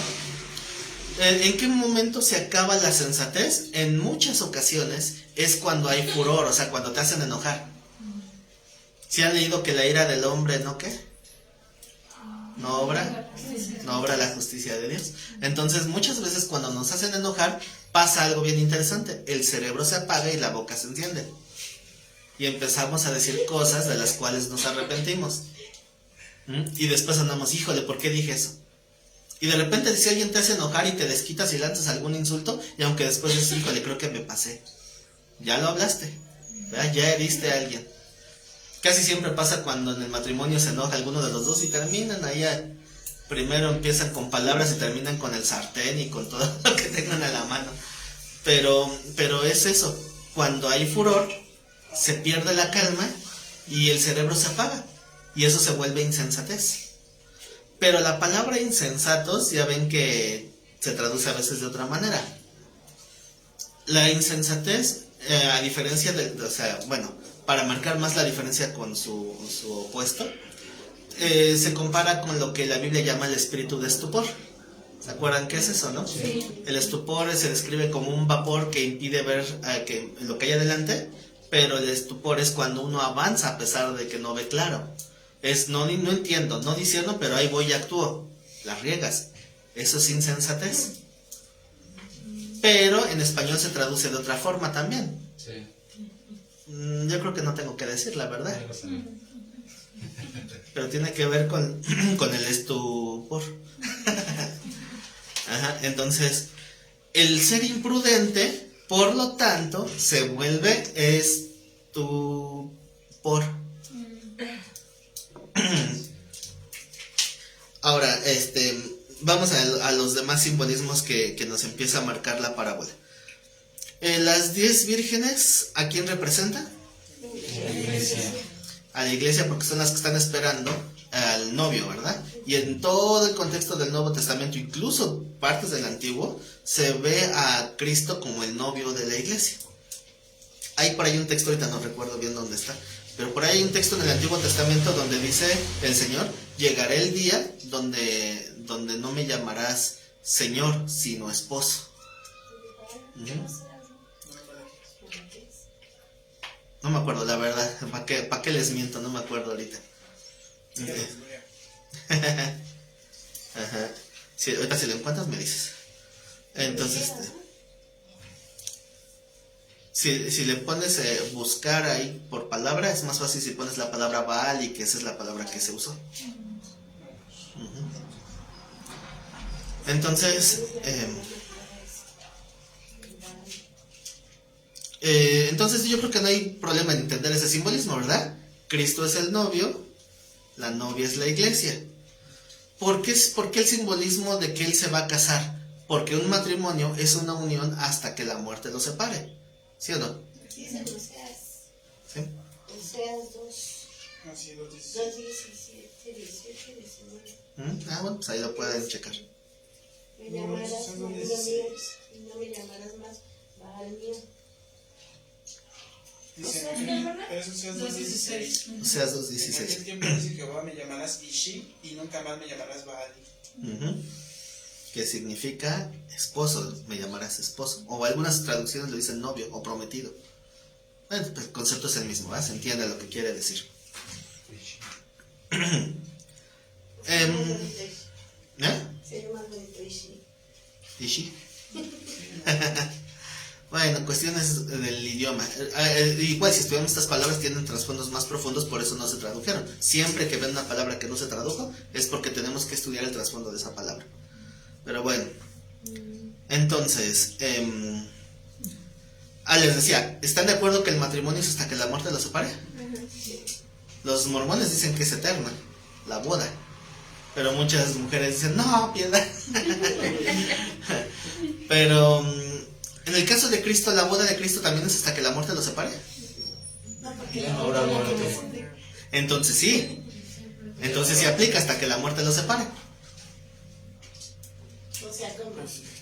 ¿En qué momento se acaba la sensatez? En muchas ocasiones es cuando hay furor, o sea, cuando te hacen enojar. ¿Sí han leído que la ira del hombre no qué? No obra la justicia de Dios. Entonces, muchas veces cuando nos hacen enojar, pasa algo bien interesante. El cerebro se apaga y la boca se enciende. Y empezamos a decir cosas de las cuales nos arrepentimos. Y después andamos, híjole, ¿por qué dije eso? Y de repente si alguien te hace enojar y te desquitas y lanzas algún insulto, y aunque después dices, híjole, creo que me pasé. Ya lo hablaste, ¿verdad? Ya heriste a alguien. Casi siempre pasa cuando en el matrimonio se enoja alguno de los dos y terminan allá. Primero empiezan con palabras y terminan con el sartén y con todo lo que tengan a la mano. Pero es eso, cuando hay furor, se pierde la calma y el cerebro se apaga. Y eso se vuelve insensatez. Pero la palabra insensatos ya ven que se traduce a veces de otra manera. La insensatez, a diferencia para marcar más la diferencia con su opuesto, se compara con lo que la Biblia llama el espíritu de estupor. ¿Se acuerdan qué es eso, no? Sí. El estupor se describe como un vapor que impide ver lo que hay adelante, pero el estupor es cuando uno avanza a pesar de que no ve claro. Es no entiendo, no discierno, pero ahí voy y actúo. Las riegas. Eso es insensatez. Pero en español se traduce de otra forma también. Sí. Yo creo que no tengo que decir la verdad. Ya lo saben. Pero tiene que ver con el estupor. Ajá, entonces, el ser imprudente, por lo tanto, se vuelve estupor. Ahora, vamos a los demás simbolismos que nos empieza a marcar la parábola. Las 10 vírgenes, ¿a quién representa? La iglesia. A la iglesia, porque son las que están esperando al novio, ¿verdad? Y en todo el contexto del Nuevo Testamento, incluso partes del Antiguo, se ve a Cristo como el novio de la iglesia. Hay por ahí un texto, ahorita no recuerdo bien dónde está, pero por ahí hay un texto en el Antiguo Testamento donde dice el Señor, llegará el día donde no me llamarás Señor, sino esposo. No me acuerdo, la verdad, ¿para qué les miento? No me acuerdo ahorita. Ajá. Sí, ahorita si lo encuentras me dices. Entonces, si le pones buscar ahí por palabra, es más fácil si pones la palabra Baal y que esa es la palabra que se usó. Entonces, entonces yo creo que no hay problema en entender ese simbolismo, ¿verdad? Cristo es el novio, la novia es la iglesia. ¿Por qué el simbolismo de que él se va a casar? Porque un matrimonio es una unión hasta que la muerte los separe. ¿Sí o no? Sí, en Oseas. ¿Sí? Oseas 2. Así, 2, 17, 18, 19. Ah, bueno, pues ahí lo pueden checar. Me llamarás marido mío y no me llamarás más Baal mío. Dice, eso sea 2:16. Oseas En 2:16. aquel tiempo dice Jehová, me llamarás Ishi y nunca más me llamarás Baali. Que significa esposo, me llamarás esposo. O algunas traducciones lo dicen novio o prometido. Bueno, pues el concepto es el mismo, ¿verdad? Se entiende lo que quiere decir. Sería más bonito Ishi. ¿Ishi? Bueno, cuestiones del idioma. Igual si estudiamos estas palabras tienen trasfondos más profundos, por eso no se tradujeron. Siempre que ven una palabra que no se tradujo es porque tenemos que estudiar el trasfondo de esa palabra. Pero bueno, entonces, les decía, ¿están de acuerdo que el matrimonio es hasta que la muerte los separe? Los mormones dicen que es eterna, la boda. Pero muchas mujeres dicen, no, piedad. Pero en el caso de Cristo, la boda de Cristo también es hasta que la muerte los separe. Ahora muerte. Entonces sí. Entonces sí aplica hasta que la muerte los separe. O sea, ¿cómo?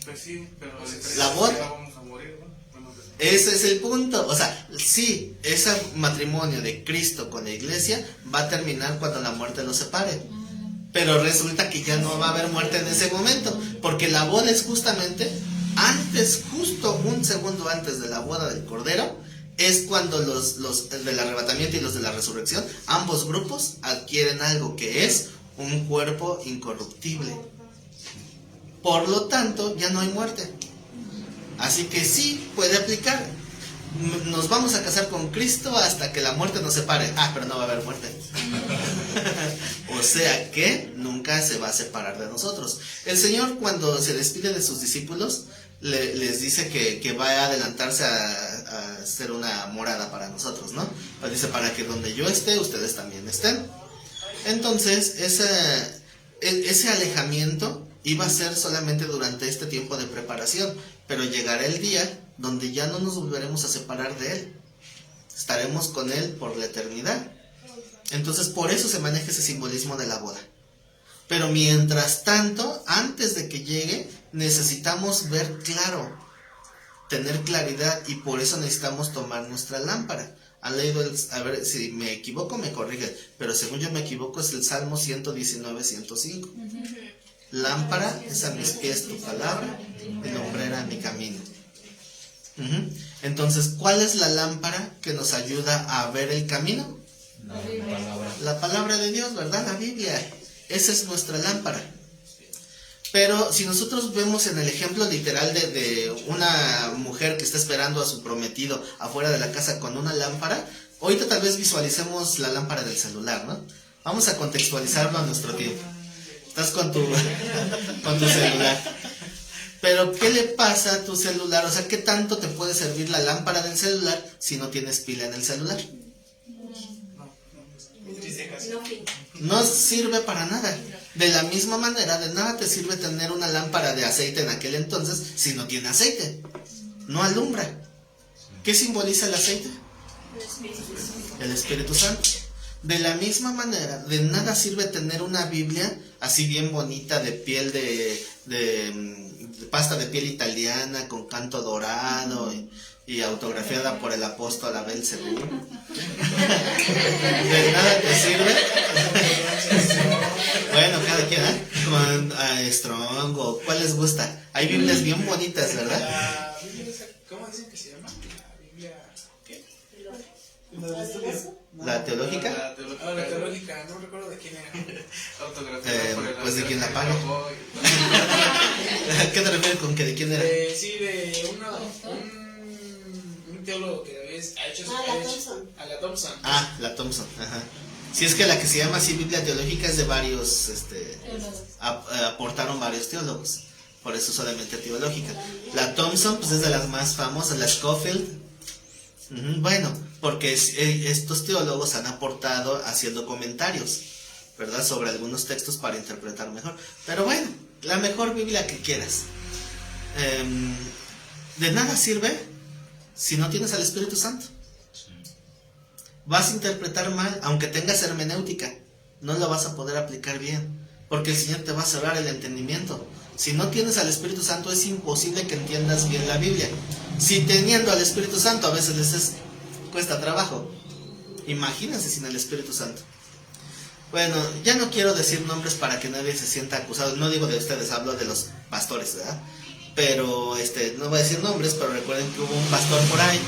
Pues sí, pero La boda. vamos a morir, ¿no? Bueno, Ese es el punto. O sea, sí, ese matrimonio de Cristo con la iglesia va a terminar cuando la muerte los separe. Pero resulta que ya no va a haber muerte en ese momento. Porque la boda es justamente antes, justo un segundo antes de la boda del Cordero. Es cuando los del arrebatamiento y los de la resurrección, ambos grupos adquieren algo que es un cuerpo incorruptible. Por lo tanto, ya no hay muerte. Así que sí, puede aplicar. Nos vamos a casar con Cristo hasta que la muerte nos separe. Ah, pero no va a haber muerte. O sea que nunca se va a separar de nosotros. El Señor, cuando se despide de sus discípulos, les dice que va a adelantarse a ser una morada para nosotros, ¿no? Pues dice, para que donde yo esté, ustedes también estén. Entonces, ese alejamiento iba a ser solamente durante este tiempo de preparación, pero llegará el día donde ya no nos volveremos a separar de Él. Estaremos con Él por la eternidad. Entonces, por eso se maneja ese simbolismo de la boda. Pero mientras tanto, antes de que llegue, necesitamos ver claro, tener claridad, y por eso necesitamos tomar nuestra lámpara. Han leído, a ver, si me equivoco me corrigen, pero según yo me equivoco es el Salmo 119, 105. Lámpara es a mis pies tu palabra, y lumbrera a mi camino. Entonces, ¿cuál es la lámpara que nos ayuda a ver el camino? La palabra de Dios, ¿verdad? La Biblia. Esa es nuestra lámpara. Pero si nosotros vemos en el ejemplo literal de una mujer que está esperando a su prometido afuera de la casa con una lámpara, ahorita tal vez visualicemos la lámpara del celular, ¿no? Vamos a contextualizarlo a nuestro tiempo. Estás con tu celular. Pero ¿qué le pasa a tu celular? O sea, ¿qué tanto te puede servir la lámpara del celular si no tienes pila en el celular? No sirve para nada. De la misma manera, de nada te sirve tener una lámpara de aceite en aquel entonces si no tiene aceite. No alumbra. ¿Qué simboliza el aceite? El Espíritu Santo. De la misma manera, de nada sirve tener una Biblia así bien bonita de piel de pasta de piel italiana con canto dorado y autografiada por el apóstol Abel Según. De nada te sirve. Bueno, cada quien, ¿eh? Con Strong o ¿cuál les gusta? Hay Biblias bien bonitas, ¿verdad? La Biblia, ¿cómo dicen que se llama? La Biblia, ¿qué? ¿La teológica? La teológica, no recuerdo de quién era. Autografiada por el pues de quién la paga. Boy. ¿Qué te refieres con que de quién era? Sí, de un teólogo que ha hecho la Thompson. A la Thompson. Ah, la Thompson, ajá. Si es que la que se llama así Biblia teológica es de varios, aportaron varios teólogos, por eso solamente teológica. La Thompson, pues es de las más famosas, la Scofield. Bueno, porque estos teólogos han aportado haciendo comentarios, ¿verdad? Sobre algunos textos para interpretar mejor. Pero bueno, la mejor Biblia que quieras. De nada sirve si no tienes al Espíritu Santo. Vas a interpretar mal, aunque tengas hermenéutica, no lo vas a poder aplicar bien, porque el Señor te va a cerrar el entendimiento. Si no tienes al Espíritu Santo, es imposible que entiendas bien la Biblia. Si teniendo al Espíritu Santo a veces cuesta trabajo, imagínense sin el Espíritu Santo. Bueno, ya no quiero decir nombres para que nadie se sienta acusado. No digo de ustedes, hablo de los pastores, ¿verdad? Pero no voy a decir nombres, pero recuerden que hubo un pastor por ahí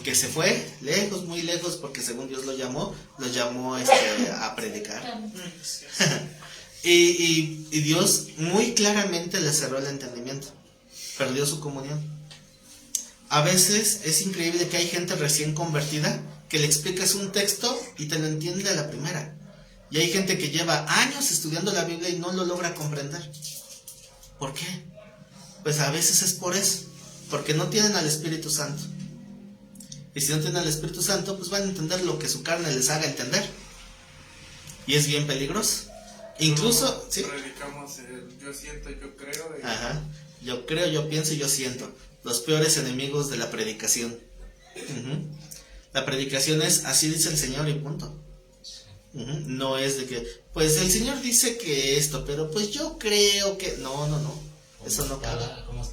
que se fue lejos, muy lejos, porque según Dios lo llamó a predicar. y Dios muy claramente le cerró el entendimiento, perdió su comunión. A veces es increíble que hay gente recién convertida que le explicas un texto y te lo entiende a la primera, y hay gente que lleva años estudiando la Biblia y no lo logra comprender. ¿Por qué? Pues a veces es por eso, porque no tienen al Espíritu Santo. Y si no tienen al Espíritu Santo, pues van a entender lo que su carne les haga entender. Y es bien peligroso. Incluso, ¿sí? Predicamos el yo siento, yo creo. Ajá. Yo creo, yo pienso y yo siento. Los peores enemigos de la predicación. La predicación es así dice el Señor y punto. No es de que, pues el Señor dice que esto, pero pues yo creo que... No. Eso no cabe. Como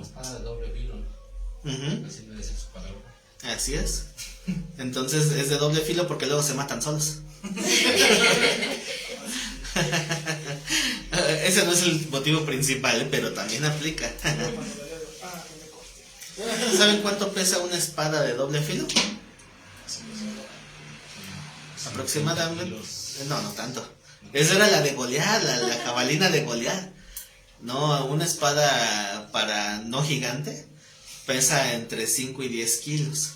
espada de doble filo, ¿no? Así debe ser su palabra. Así es. Entonces es de doble filo porque luego se matan solos. Ese no es el motivo principal, pero también aplica. ¿Saben cuánto pesa una espada de doble filo? Aproximadamente. No tanto. Esa era la de Goliat, la jabalina de Goliat. No, una espada para no gigante pesa entre 5 y 10 kilos.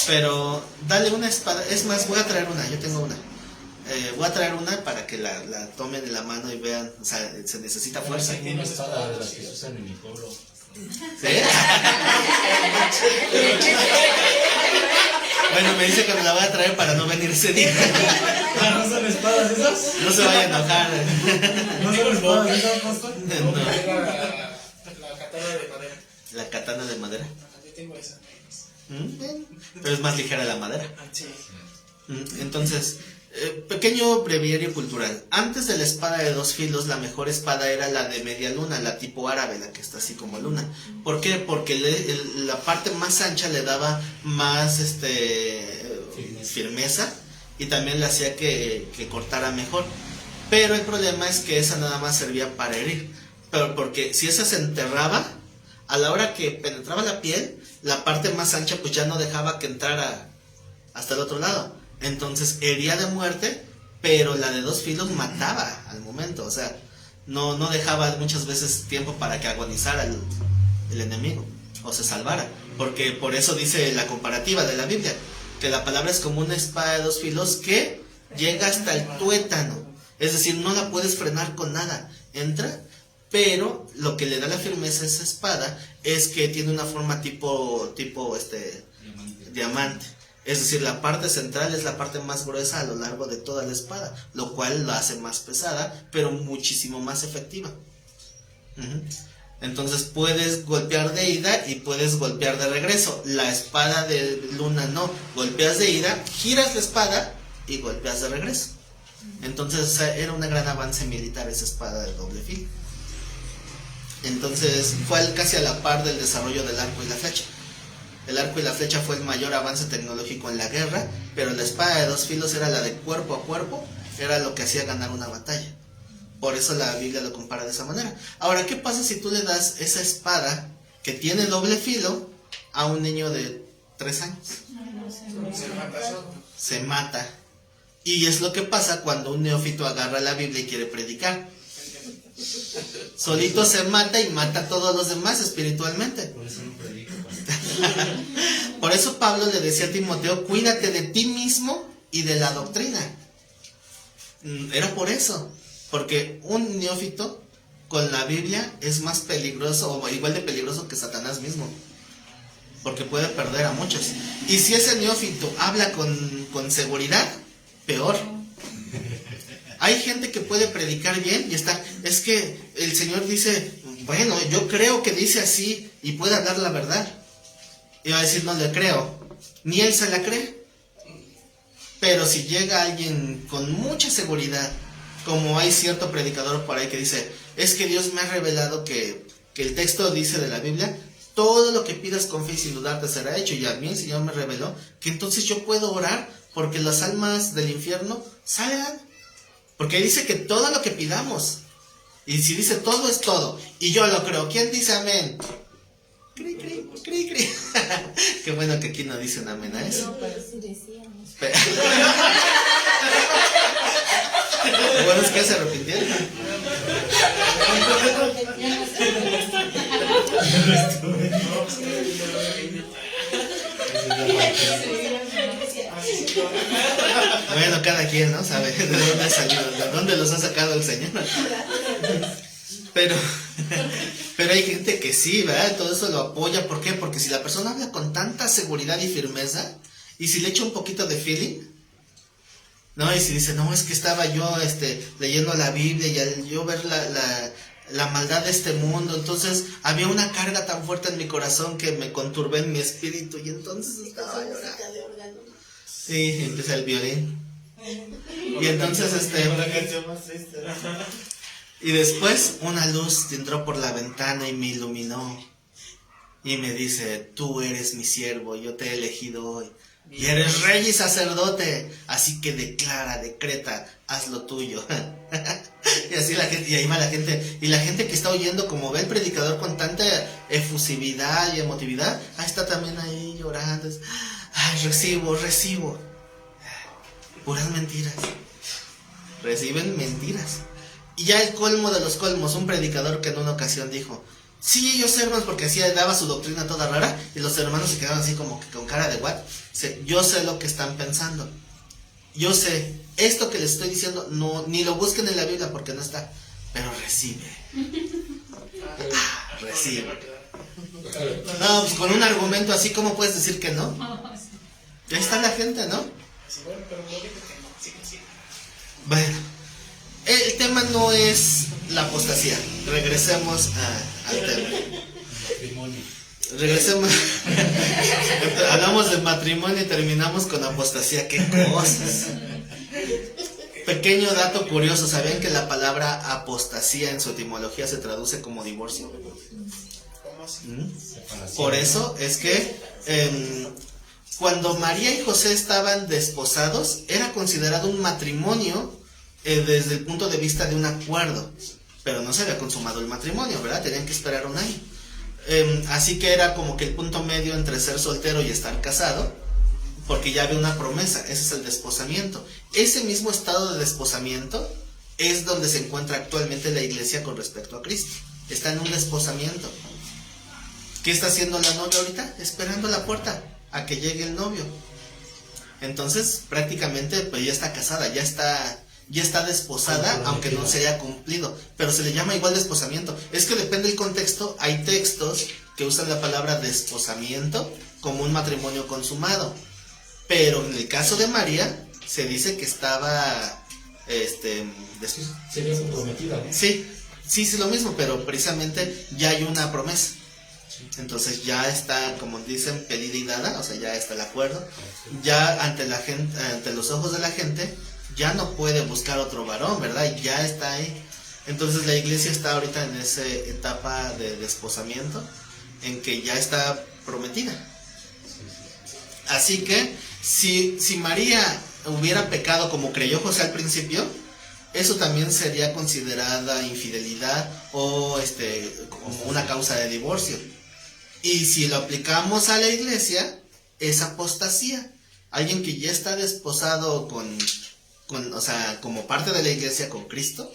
Pero dale una espada. Es más, voy a traer una, yo tengo una. Voy a traer una para que la tomen en la mano y vean. O sea, se necesita fuerza. Tengo una espada de las que se usan en mi pueblo. ¿Sí? Bueno, me dice que me la voy a traer para no venir ese día. ¿No son espadas esas? No se vaya a enojar. ¿No son espadas esas, pastor? No. La katana de madera. La katana de madera. Yo tengo esa. Bien. Pero es más ligera la madera. Sí. Entonces, pequeño breviario cultural. Antes de la espada de dos filos, la mejor espada era la de media luna, la tipo árabe, la que está así como luna. ¿Por qué? Porque la parte más ancha le daba más firmeza y también le hacía que cortara mejor. Pero el problema es que esa nada más servía para herir. Pero porque si esa se enterraba, a la hora que penetraba la piel, la parte más ancha pues ya no dejaba que entrara hasta el otro lado. Entonces hería de muerte, pero la de dos filos mataba al momento. O sea, no dejaba muchas veces tiempo para que agonizara el enemigo o se salvara. Porque por eso dice la comparativa de la Biblia, que la palabra es como una espada de dos filos que llega hasta el tuétano. Es decir, no la puedes frenar con nada. Entra, pero lo que le da la firmeza a esa espada es que tiene una forma tipo diamante. Es decir, la parte central es la parte más gruesa a lo largo de toda la espada, lo cual la hace más pesada, pero muchísimo más efectiva. Entonces puedes golpear de ida y puedes golpear de regreso. La espada de luna no, golpeas de ida, giras la espada y golpeas de regreso. Entonces era un gran avance militar esa espada de doble filo. Entonces fue casi a la par del desarrollo del arco y la flecha. El arco y la flecha fue el mayor avance tecnológico en la guerra, pero la espada de dos filos era la de cuerpo a cuerpo, era lo que hacía ganar una batalla. Por eso la Biblia lo compara de esa manera. Ahora, ¿qué pasa si tú le das esa espada que tiene doble filo a un niño de 3 años? Se mata. Y es lo que pasa cuando un neófito agarra la Biblia y quiere predicar. Solito se mata y mata a todos los demás espiritualmente. Por eso no predico. Por eso Pablo le decía a Timoteo, cuídate de ti mismo y de la doctrina. Era por eso, porque un neófito con la Biblia es más peligroso o igual de peligroso que Satanás mismo, porque puede perder a muchos. Y si ese neófito habla con seguridad, peor. Hay gente que puede predicar bien y es que el Señor dice, bueno, yo creo que dice así y puede hablar la verdad. Y va a decir, no le creo. Ni él se la cree. Pero si llega alguien con mucha seguridad, como hay cierto predicador por ahí que dice, es que Dios me ha revelado que el texto dice de la Biblia, todo lo que pidas con fe y sin dudar te será hecho. Y a mí el Señor me reveló que entonces yo puedo orar porque las almas del infierno salgan. Porque dice que todo lo que pidamos. Y si dice todo es todo. Y yo lo creo. ¿Quién dice amén? Cri, cri, cri, cri. Qué bueno que aquí no dicen amén a eso. No, pero sí decíamos. Lo bueno es que se arrepintieron. Bueno, cada quien, ¿no? Sabe de dónde ha salido, de dónde los ha sacado el Señor. Pero hay gente que sí, ¿verdad? Todo eso lo apoya. ¿Por qué? Porque si la persona habla con tanta seguridad y firmeza, y si le echa un poquito de feeling, ¿no? Y si dice, no, es que estaba yo leyendo la Biblia y al yo ver la maldad de este mundo, entonces había una carga tan fuerte en mi corazón que me conturbé en mi espíritu y entonces estaba llorando. Sí, empieza el violín. Y entonces La canción más triste. y después una luz entró por la ventana y me iluminó y me dice, tú eres mi siervo, yo te he elegido hoy y eres rey y sacerdote, así que declara, decreta, haz lo tuyo. Y así la gente, y ahí va la gente, y la gente que está oyendo, como ve el predicador con tanta efusividad y emotividad, ahí está también ahí llorando. Ay, recibo. Puras mentiras. Reciben mentiras. Y ya el colmo de los colmos, un predicador que en una ocasión dijo, sí, yo sé, hermanos, porque así daba su doctrina toda rara, y los hermanos se quedaban así como que con cara de what. Yo sé lo que están pensando. Yo sé, esto que les estoy diciendo, no, ni lo busquen en la Biblia porque no está, pero recibe. Recibe. No, pues con un argumento así, ¿cómo puedes decir que no? Ahí está la gente, ¿no? Bueno, pero no digo que no. Sí. Bueno, el tema no es la apostasía. Regresemos al tema. Matrimonio. Regresemos. Hablamos de matrimonio y terminamos con apostasía. ¡Qué cosas! Pequeño dato curioso. ¿Sabían que la palabra apostasía en su etimología se traduce como divorcio? ¿Cómo así? Por eso es que cuando María y José estaban desposados, era considerado un matrimonio desde el punto de vista de un acuerdo, pero no se había consumado el matrimonio, ¿verdad? Tenían que esperar un año. Así que era como que el punto medio entre ser soltero y estar casado, porque ya había una promesa. Ese es el desposamiento. Ese mismo estado de desposamiento es donde se encuentra actualmente la iglesia con respecto a Cristo. Está en un desposamiento. ¿Qué está haciendo la novia ahorita? Esperando a la puerta a que llegue el novio. Entonces prácticamente pues ya está casada, ya está desposada, aunque no se haya cumplido, pero se le llama igual desposamiento. Es que depende del contexto. Hay textos que usan la palabra desposamiento como un matrimonio consumado, pero en el caso de María se dice que estaba Sería comprometida, ¿no? sí, es lo mismo, pero precisamente ya hay una promesa. Entonces ya está, como dicen, pedida y dada, o sea, ya está el acuerdo. Ya ante la gente, ante los ojos de la gente, ya no puede buscar otro varón, ¿verdad? Ya está ahí. Entonces la iglesia está ahorita en esa etapa de desposamiento, en que ya está prometida. Así que si María hubiera pecado como creyó José al principio, eso también sería considerada infidelidad o como una causa de divorcio. Y si lo aplicamos a la iglesia, es apostasía. Alguien que ya está desposado o sea, como parte de la iglesia con Cristo,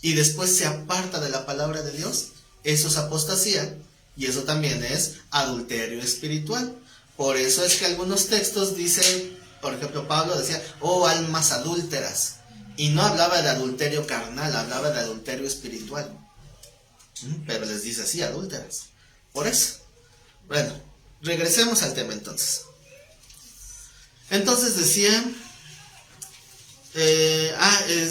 y después se aparta de la palabra de Dios, eso es apostasía, y eso también es adulterio espiritual. Por eso es que algunos textos dicen, por ejemplo, Pablo decía, oh almas adúlteras, y no hablaba de adulterio carnal, hablaba de adulterio espiritual, pero les dice así, adúlteras. Por eso. Bueno, regresemos al tema entonces. Entonces decía,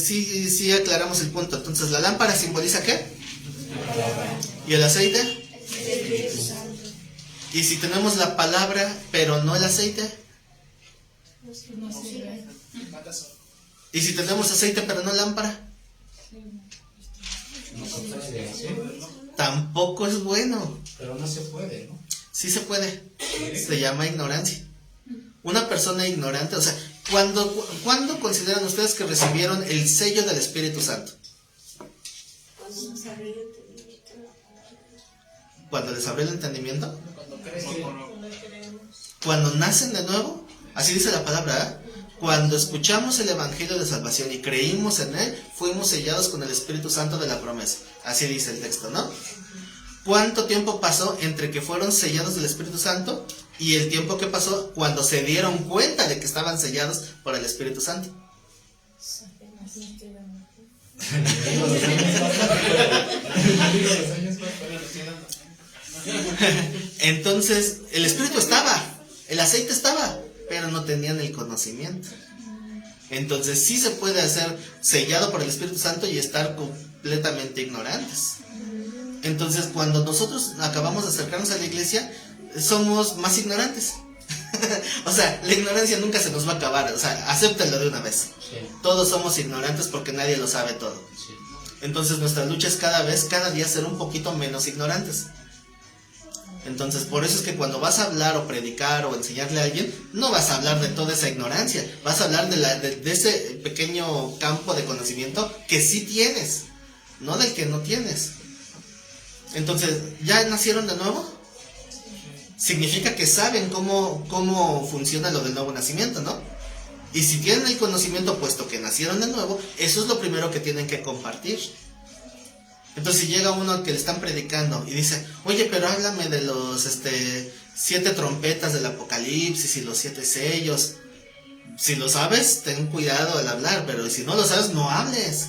sí aclaramos el punto. Entonces, ¿la lámpara simboliza qué? ¿Y el aceite? ¿Y si tenemos la palabra pero no el aceite? ¿Y si tenemos aceite pero no lámpara? No se puede, ¿sí? Tampoco es bueno. Pero no se puede, ¿no? Sí se puede. Se llama ignorancia. Una persona ignorante, o sea, ¿cuándo consideran ustedes que recibieron el sello del Espíritu Santo? ¿Cuando les abrió el entendimiento? Cuando nacen de nuevo, así dice la palabra, ¿eh? Cuando escuchamos el Evangelio de Salvación y creímos en él, fuimos sellados con el Espíritu Santo de la promesa. Así dice el texto, ¿no? ¿Cuánto tiempo pasó entre que fueron sellados del Espíritu Santo y el tiempo que pasó cuando se dieron cuenta de que estaban sellados por el Espíritu Santo? Digo los años más. Digo los años más. Entonces, el espíritu estaba, el aceite estaba, pero no tenían el conocimiento. Entonces, sí se puede hacer sellado por el Espíritu Santo y estar completamente ignorantes. Entonces, cuando nosotros acabamos de acercarnos a la iglesia, somos más ignorantes. O sea, la ignorancia nunca se nos va a acabar. O sea, acéptenlo de una vez. Sí. Todos somos ignorantes porque nadie lo sabe todo. Sí. Entonces, nuestra lucha es cada día ser un poquito menos ignorantes. Entonces, por eso es que cuando vas a hablar o predicar o enseñarle a alguien, no vas a hablar de toda esa ignorancia, vas a hablar de ese pequeño campo de conocimiento que sí tienes, no del que no tienes. Entonces, ¿ya nacieron de nuevo? Significa que saben cómo funciona lo del nuevo nacimiento, ¿no? Y si tienen el conocimiento, puesto que nacieron de nuevo, eso es lo primero que tienen que compartir. Entonces, si llega uno que le están predicando y dice, oye, pero háblame de los 7 trompetas del Apocalipsis y los 7 sellos. Si lo sabes, ten cuidado al hablar, pero si no lo sabes, no hables.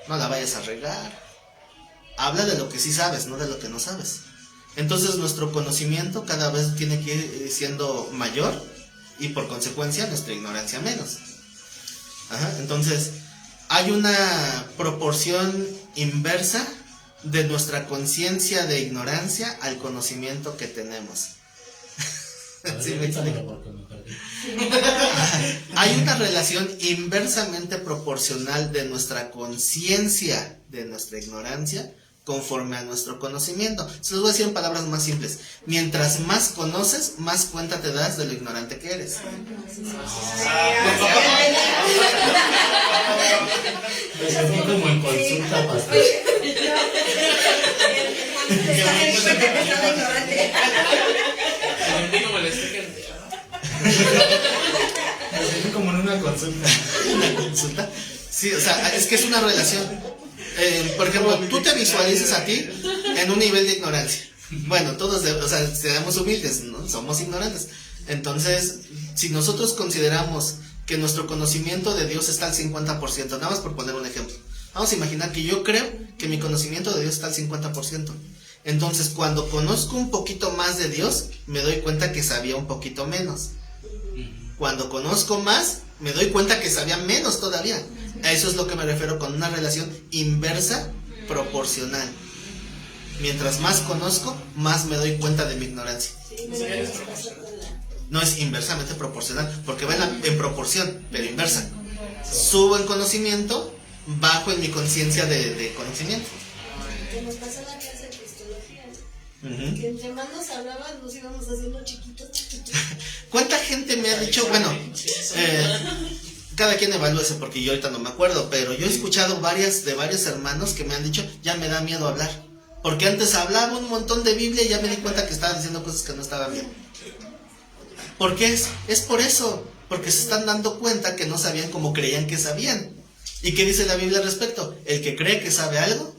No la vayas a regar. Habla de lo que sí sabes, no de lo que no sabes. Entonces, nuestro conocimiento cada vez tiene que ir siendo mayor y por consecuencia nuestra ignorancia menos. Ajá, entonces, hay una proporción inversa de nuestra conciencia de ignorancia al conocimiento que tenemos. ¿Sí me explico? Hay una relación inversamente proporcional de nuestra conciencia de nuestra ignorancia conforme a nuestro conocimiento. Se los voy a decir en palabras más simples. Mientras más conoces, más cuenta te das de lo ignorante que eres. Me sentí como en consulta, pastor. Me sentí como en una consulta. ¿Una consulta? Sí, o sea, es que es una relación. Por ejemplo, tú te visualizas a ti en un nivel de ignorancia. Bueno, todos, o sea, seamos humildes, ¿no? Somos ignorantes. Entonces, si nosotros consideramos que nuestro conocimiento de Dios está al 50%, nada más por poner un ejemplo. Vamos a imaginar que yo creo que mi conocimiento de Dios está al 50%. Entonces, cuando conozco un poquito más de Dios, me doy cuenta que sabía un poquito menos. Cuando conozco más, me doy cuenta que sabía menos todavía. A eso es lo que me refiero con una relación inversa proporcional. Mientras más conozco, más me doy cuenta de mi ignorancia. No es inversamente proporcional, porque va en proporción, pero inversa. Subo en conocimiento, bajo en mi conciencia de conocimiento. Que nos pasó en la clase de cristología, que entre más nos hablaban, nos íbamos haciendo chiquitos. ¿Cuánta gente me ha dicho, bueno, cada quien evalúese porque yo ahorita no me acuerdo, pero yo he escuchado de varios hermanos que me han dicho, ya me da miedo hablar, porque antes hablaba un montón de Biblia y ya me di cuenta que estaba diciendo cosas que no estaban bien. ¿Por qué es por eso? Porque se están dando cuenta que no sabían como creían que sabían. ¿Y qué dice la Biblia al respecto? El que cree que sabe algo,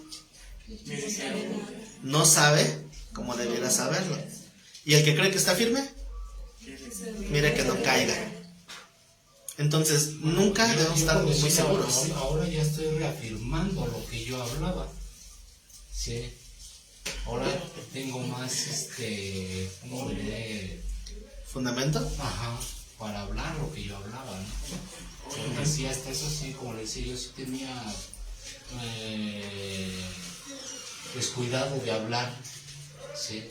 no sabe como debiera saberlo. Y el que cree que está firme, mire que no caiga. Entonces, nunca debemos estar muy seguros. Ahora ya estoy reafirmando lo que yo hablaba. Sí. Ahora tengo más, ¿cómo diré? ¿Fundamento? Ajá, para hablar lo que yo hablaba, ¿no? Porque sí, hasta eso sí, como le decía, yo sí tenía descuidado de hablar, ¿sí?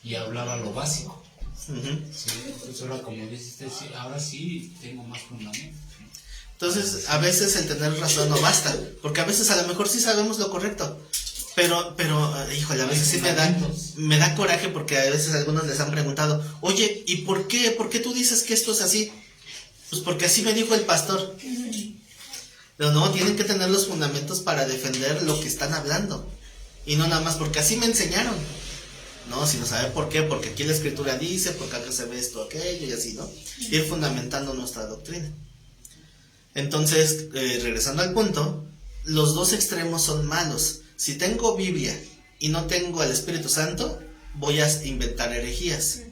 Y hablaba lo básico. Sí, entonces ahora como dices, sí, ahora sí tengo más fundamento. Entonces, a veces el tener razón no basta, porque a veces a lo mejor sí sabemos lo correcto, pero híjole, a veces sí me da coraje porque a veces algunos les han preguntado, oye, ¿y por qué tú dices que esto es así? Pues porque así me dijo el pastor. Pero no, tienen que tener los fundamentos para defender lo que están hablando, y no nada más porque así me enseñaron. No, sino saber por qué, porque aquí la escritura dice, porque acá se ve esto, aquello y así, ¿no? Ir fundamentando nuestra doctrina. Entonces, regresando al punto, los dos extremos son malos. Si tengo Biblia y no tengo al Espíritu Santo, voy a inventar herejías.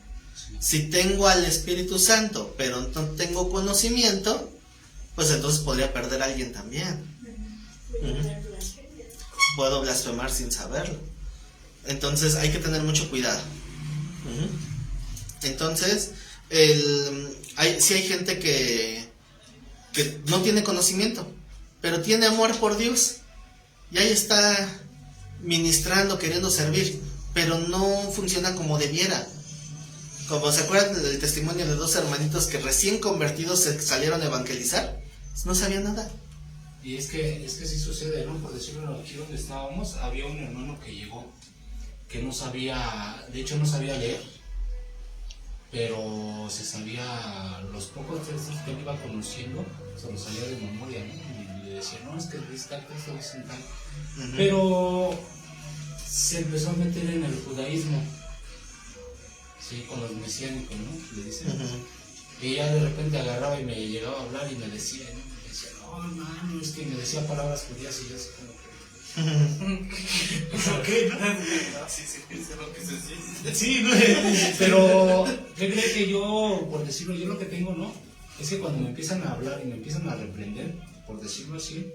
Si tengo al Espíritu Santo, pero no tengo conocimiento, pues entonces podría perder a alguien también. puedo blasfemar sin saberlo. Entonces hay que tener mucho cuidado. Entonces, sí hay gente que no tiene conocimiento, pero tiene amor por Dios. Y ahí está ministrando, queriendo servir, pero no funciona como debiera. Como se acuerdan del testimonio de 2 hermanitos que recién convertidos se salieron a evangelizar, no sabían nada. Y es que sí sucede, ¿no? Por decirlo, aquí donde estábamos, había un hermano que llegó, que no sabía, de hecho no sabía leer, pero se sabía los pocos textos que él iba conociendo, se los sabía de memoria, ¿no? Y le decía, no, es que dice tal texto, dice tal. Pero se empezó a meter en el judaísmo, sí, con los mesiánicos, ¿no? Le dicen. Y ya de repente agarraba y me llegaba a hablar y me decía, ¿no? No, hermano, es que me decía palabras judías y yo así como que... Sí, pero ¿qué cree que yo, por decirlo, yo lo que tengo, no? Es que cuando me empiezan a hablar y me empiezan a reprender, por decirlo así,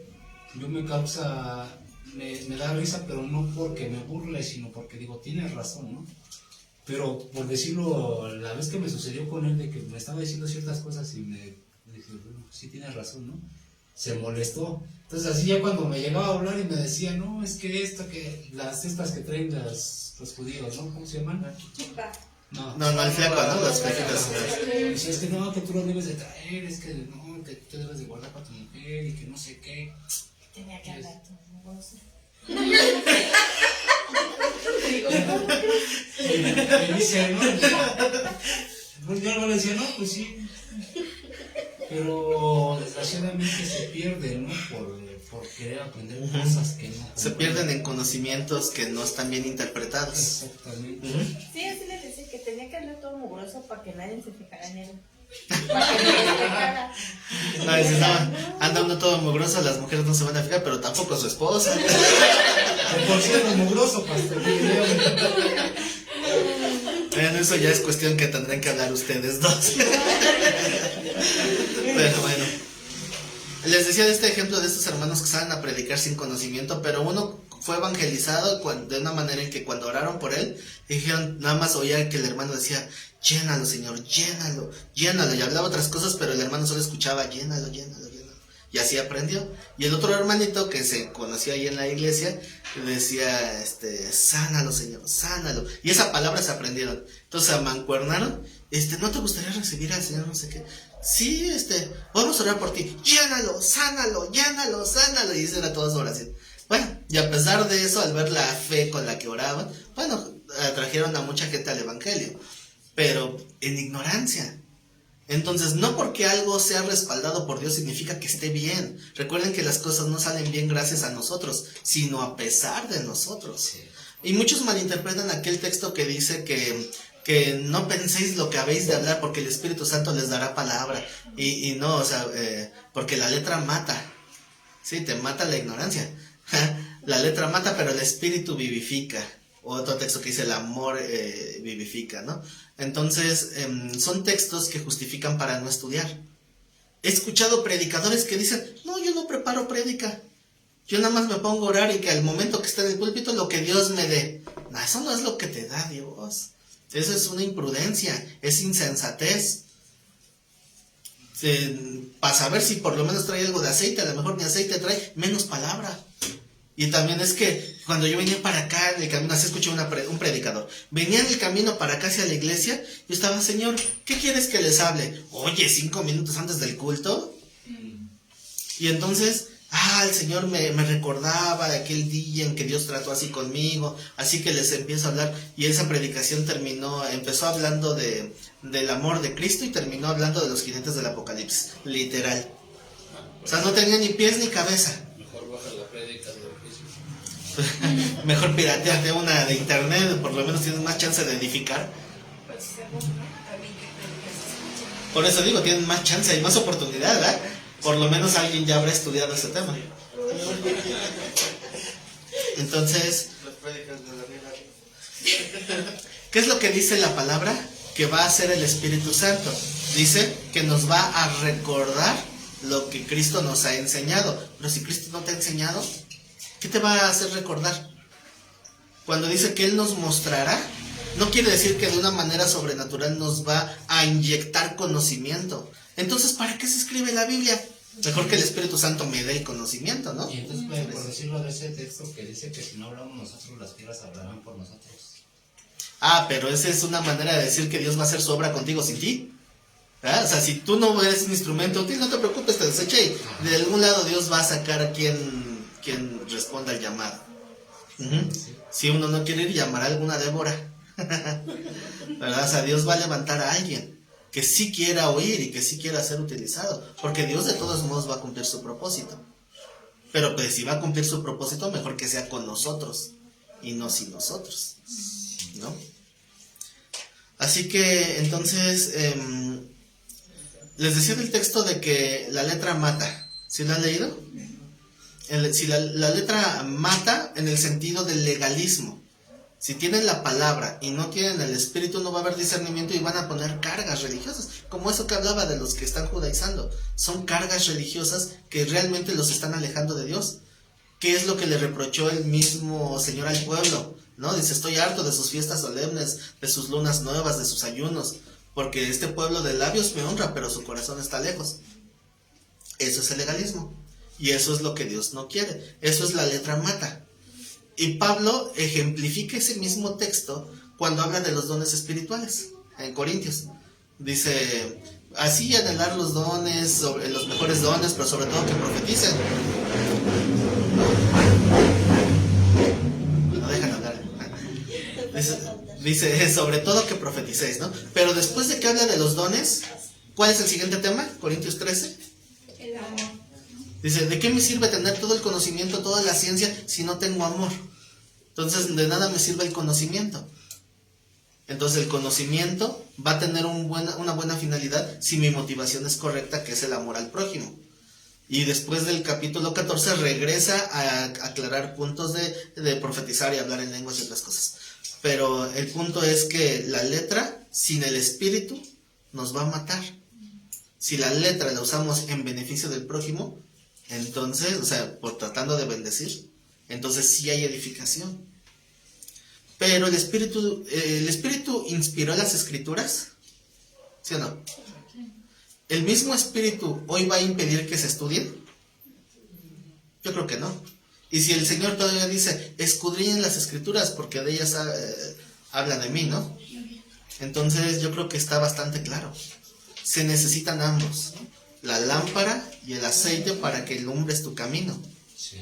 yo me da risa, pero no porque me burle, sino porque digo, tienes razón, ¿no? Pero por decirlo, la vez que me sucedió con él, de que me estaba diciendo ciertas cosas y me dije, bueno, sí tienes razón, ¿no? Se molestó. Entonces así ya cuando me llegaba a hablar y me decía, no, es que estas que traen los judíos, ¿no? ¿Cómo se llaman? No, el flaco, ¿no? Las flaquitas. Es que no, que tú lo debes de traer, es que no, que tú debes de guardar para tu mujer y que no sé qué. Tenía que hablar tú, no sé. Me dice, ¿no? Pues yo le decía, no, pues sí. Pero desgraciadamente se pierden, ¿no? Por querer aprender cosas que no. Se pierden en conocimientos que no están bien interpretados. Exactamente. Sí, así les decía que tenía que hablar todo mugroso para que nadie se fijara en él. Para que nadie se fijara. No, dices, no, anda uno todo mugroso, las mujeres no se van a fijar, pero tampoco su esposa. Por cierto, mugroso, pastor. Bueno, eso ya es cuestión que tendrán que hablar ustedes dos. Pero bueno, les decía de este ejemplo de estos hermanos que salen a predicar sin conocimiento, pero uno fue evangelizado de una manera en que cuando oraron por él, dijeron, nada más oía que el hermano decía, llénalo, Señor, llénalo, llénalo, y hablaba otras cosas, pero el hermano solo escuchaba, llénalo, llénalo, llénalo, y así aprendió. Y el otro hermanito que se conoció ahí en la iglesia decía, sánalo, Señor, sánalo, y esa palabra se aprendieron. Entonces se mancuernaron, ¿no te gustaría recibir al Señor? No sé qué. Sí, vamos a orar por ti, llénalo, sánalo, llénalo, sánalo, y esa era toda su oración. Bueno, y a pesar de eso, al ver la fe con la que oraban, bueno, atrajeron a mucha gente al evangelio, pero en ignorancia. Entonces, no porque algo sea respaldado por Dios significa que esté bien. Recuerden que las cosas no salen bien gracias a nosotros, sino a pesar de nosotros. Y muchos malinterpretan aquel texto que dice que no penséis lo que habéis de hablar, porque el Espíritu Santo les dará palabra. Y no, o sea, porque la letra mata. Sí, te mata la ignorancia. La letra mata, pero el Espíritu vivifica. Otro texto que dice el amor vivifica, ¿no? Entonces, son textos que justifican para no estudiar. He escuchado predicadores que dicen, no, yo no preparo prédica. Yo nada más me pongo a orar y que al momento que esté en el púlpito lo que Dios me dé. No, eso no es lo que te da Dios. Eso es una imprudencia, es insensatez. Para saber si por lo menos trae algo de aceite, a lo mejor ni aceite trae, menos palabra. Y también es que cuando yo venía para acá en el camino, así escuché un predicador, venía en el camino para acá hacia la iglesia, yo estaba, Señor, ¿qué quieres que les hable? Oye, 5 minutos antes del culto. Y entonces, el Señor me recordaba de aquel día en que Dios trató así conmigo, así que les empiezo a hablar, y esa predicación empezó hablando del amor de Cristo y terminó hablando de los jinetes del Apocalipsis, literal. O sea, no tenía ni pies ni cabeza. Mejor baja la prédica de oficio. Mejor piratearte una de internet, por lo menos tienes más chance de edificar. Por eso digo, tienen más chance, hay más oportunidad, ¿verdad? Por lo menos alguien ya habrá estudiado ese tema. Entonces, ¿qué es lo que dice la palabra? Que va a hacer el Espíritu Santo. Dice que nos va a recordar lo que Cristo nos ha enseñado. Pero si Cristo no te ha enseñado, ¿Qué te va a hacer recordar? Cuando dice que Él nos mostrará, no quiere decir que de una manera sobrenatural nos va a inyectar conocimiento. Entonces, ¿para qué se escribe la Biblia? Mejor que el Espíritu Santo me dé el conocimiento, ¿no? Y entonces, por decirlo de ese texto que dice que si no hablamos nosotros, las piedras hablarán por nosotros. Ah, pero esa es una manera de decir que Dios va a hacer su obra contigo sin ti. ¿Ah? O sea, si tú no eres un instrumento útil, no te preocupes, te deseché. Y de algún lado Dios va a sacar a quien responda al llamado. Si uno no quiere ir, llamará a alguna Débora. ¿Verdad? O sea, Dios va a levantar a alguien que sí quiera oír y que sí quiera ser utilizado. Porque Dios de todos modos va a cumplir su propósito. Pero pues si va a cumplir su propósito, mejor que sea con nosotros y no sin nosotros, ¿no? Así que entonces les decía del texto de que la letra mata. ¿Sí lo han leído? Si la letra mata en el sentido del legalismo. Si tienen la palabra y no tienen el espíritu, no va a haber discernimiento y van a poner cargas religiosas. Como eso que hablaba de los que están judaizando. Son cargas religiosas que realmente los están alejando de Dios. ¿Qué es lo que le reprochó el mismo Señor al pueblo? ¿No? Dice, estoy harto de sus fiestas solemnes, de sus lunas nuevas, de sus ayunos. Porque este pueblo de labios me honra, pero su corazón está lejos. Eso es el legalismo. Y eso es lo que Dios no quiere. Eso es la letra mata. Y Pablo ejemplifica ese mismo texto cuando habla de los dones espirituales en Corintios. Dice, así anhelar los dones, los mejores dones, pero sobre todo que profeticen. No dejan hablar. Dice, sobre todo que profeticéis, ¿no? Pero después de que habla de los dones, ¿cuál es el siguiente tema? Corintios 13. El amor. Dice, ¿de qué me sirve tener todo el conocimiento, toda la ciencia, si no tengo amor? Entonces, de nada me sirve el conocimiento. Entonces, el conocimiento va a tener una buena finalidad si mi motivación es correcta, que es el amor al prójimo. Y después del capítulo 14 regresa a aclarar puntos de profetizar y hablar en lenguas y otras cosas. Pero el punto es que la letra, sin el espíritu, nos va a matar. Si la letra la usamos en beneficio del prójimo, entonces, o sea, por tratando de bendecir, entonces sí hay edificación. Pero el Espíritu inspiró las Escrituras, ¿sí o no? ¿El mismo Espíritu hoy va a impedir que se estudien? Yo creo que no. Y si el Señor todavía dice, escudriñen las Escrituras porque de ellas hablan de mí, ¿no? Entonces yo creo que está bastante claro. Se necesitan ambos, la lámpara y el aceite para que ilumbres tu camino. Sí.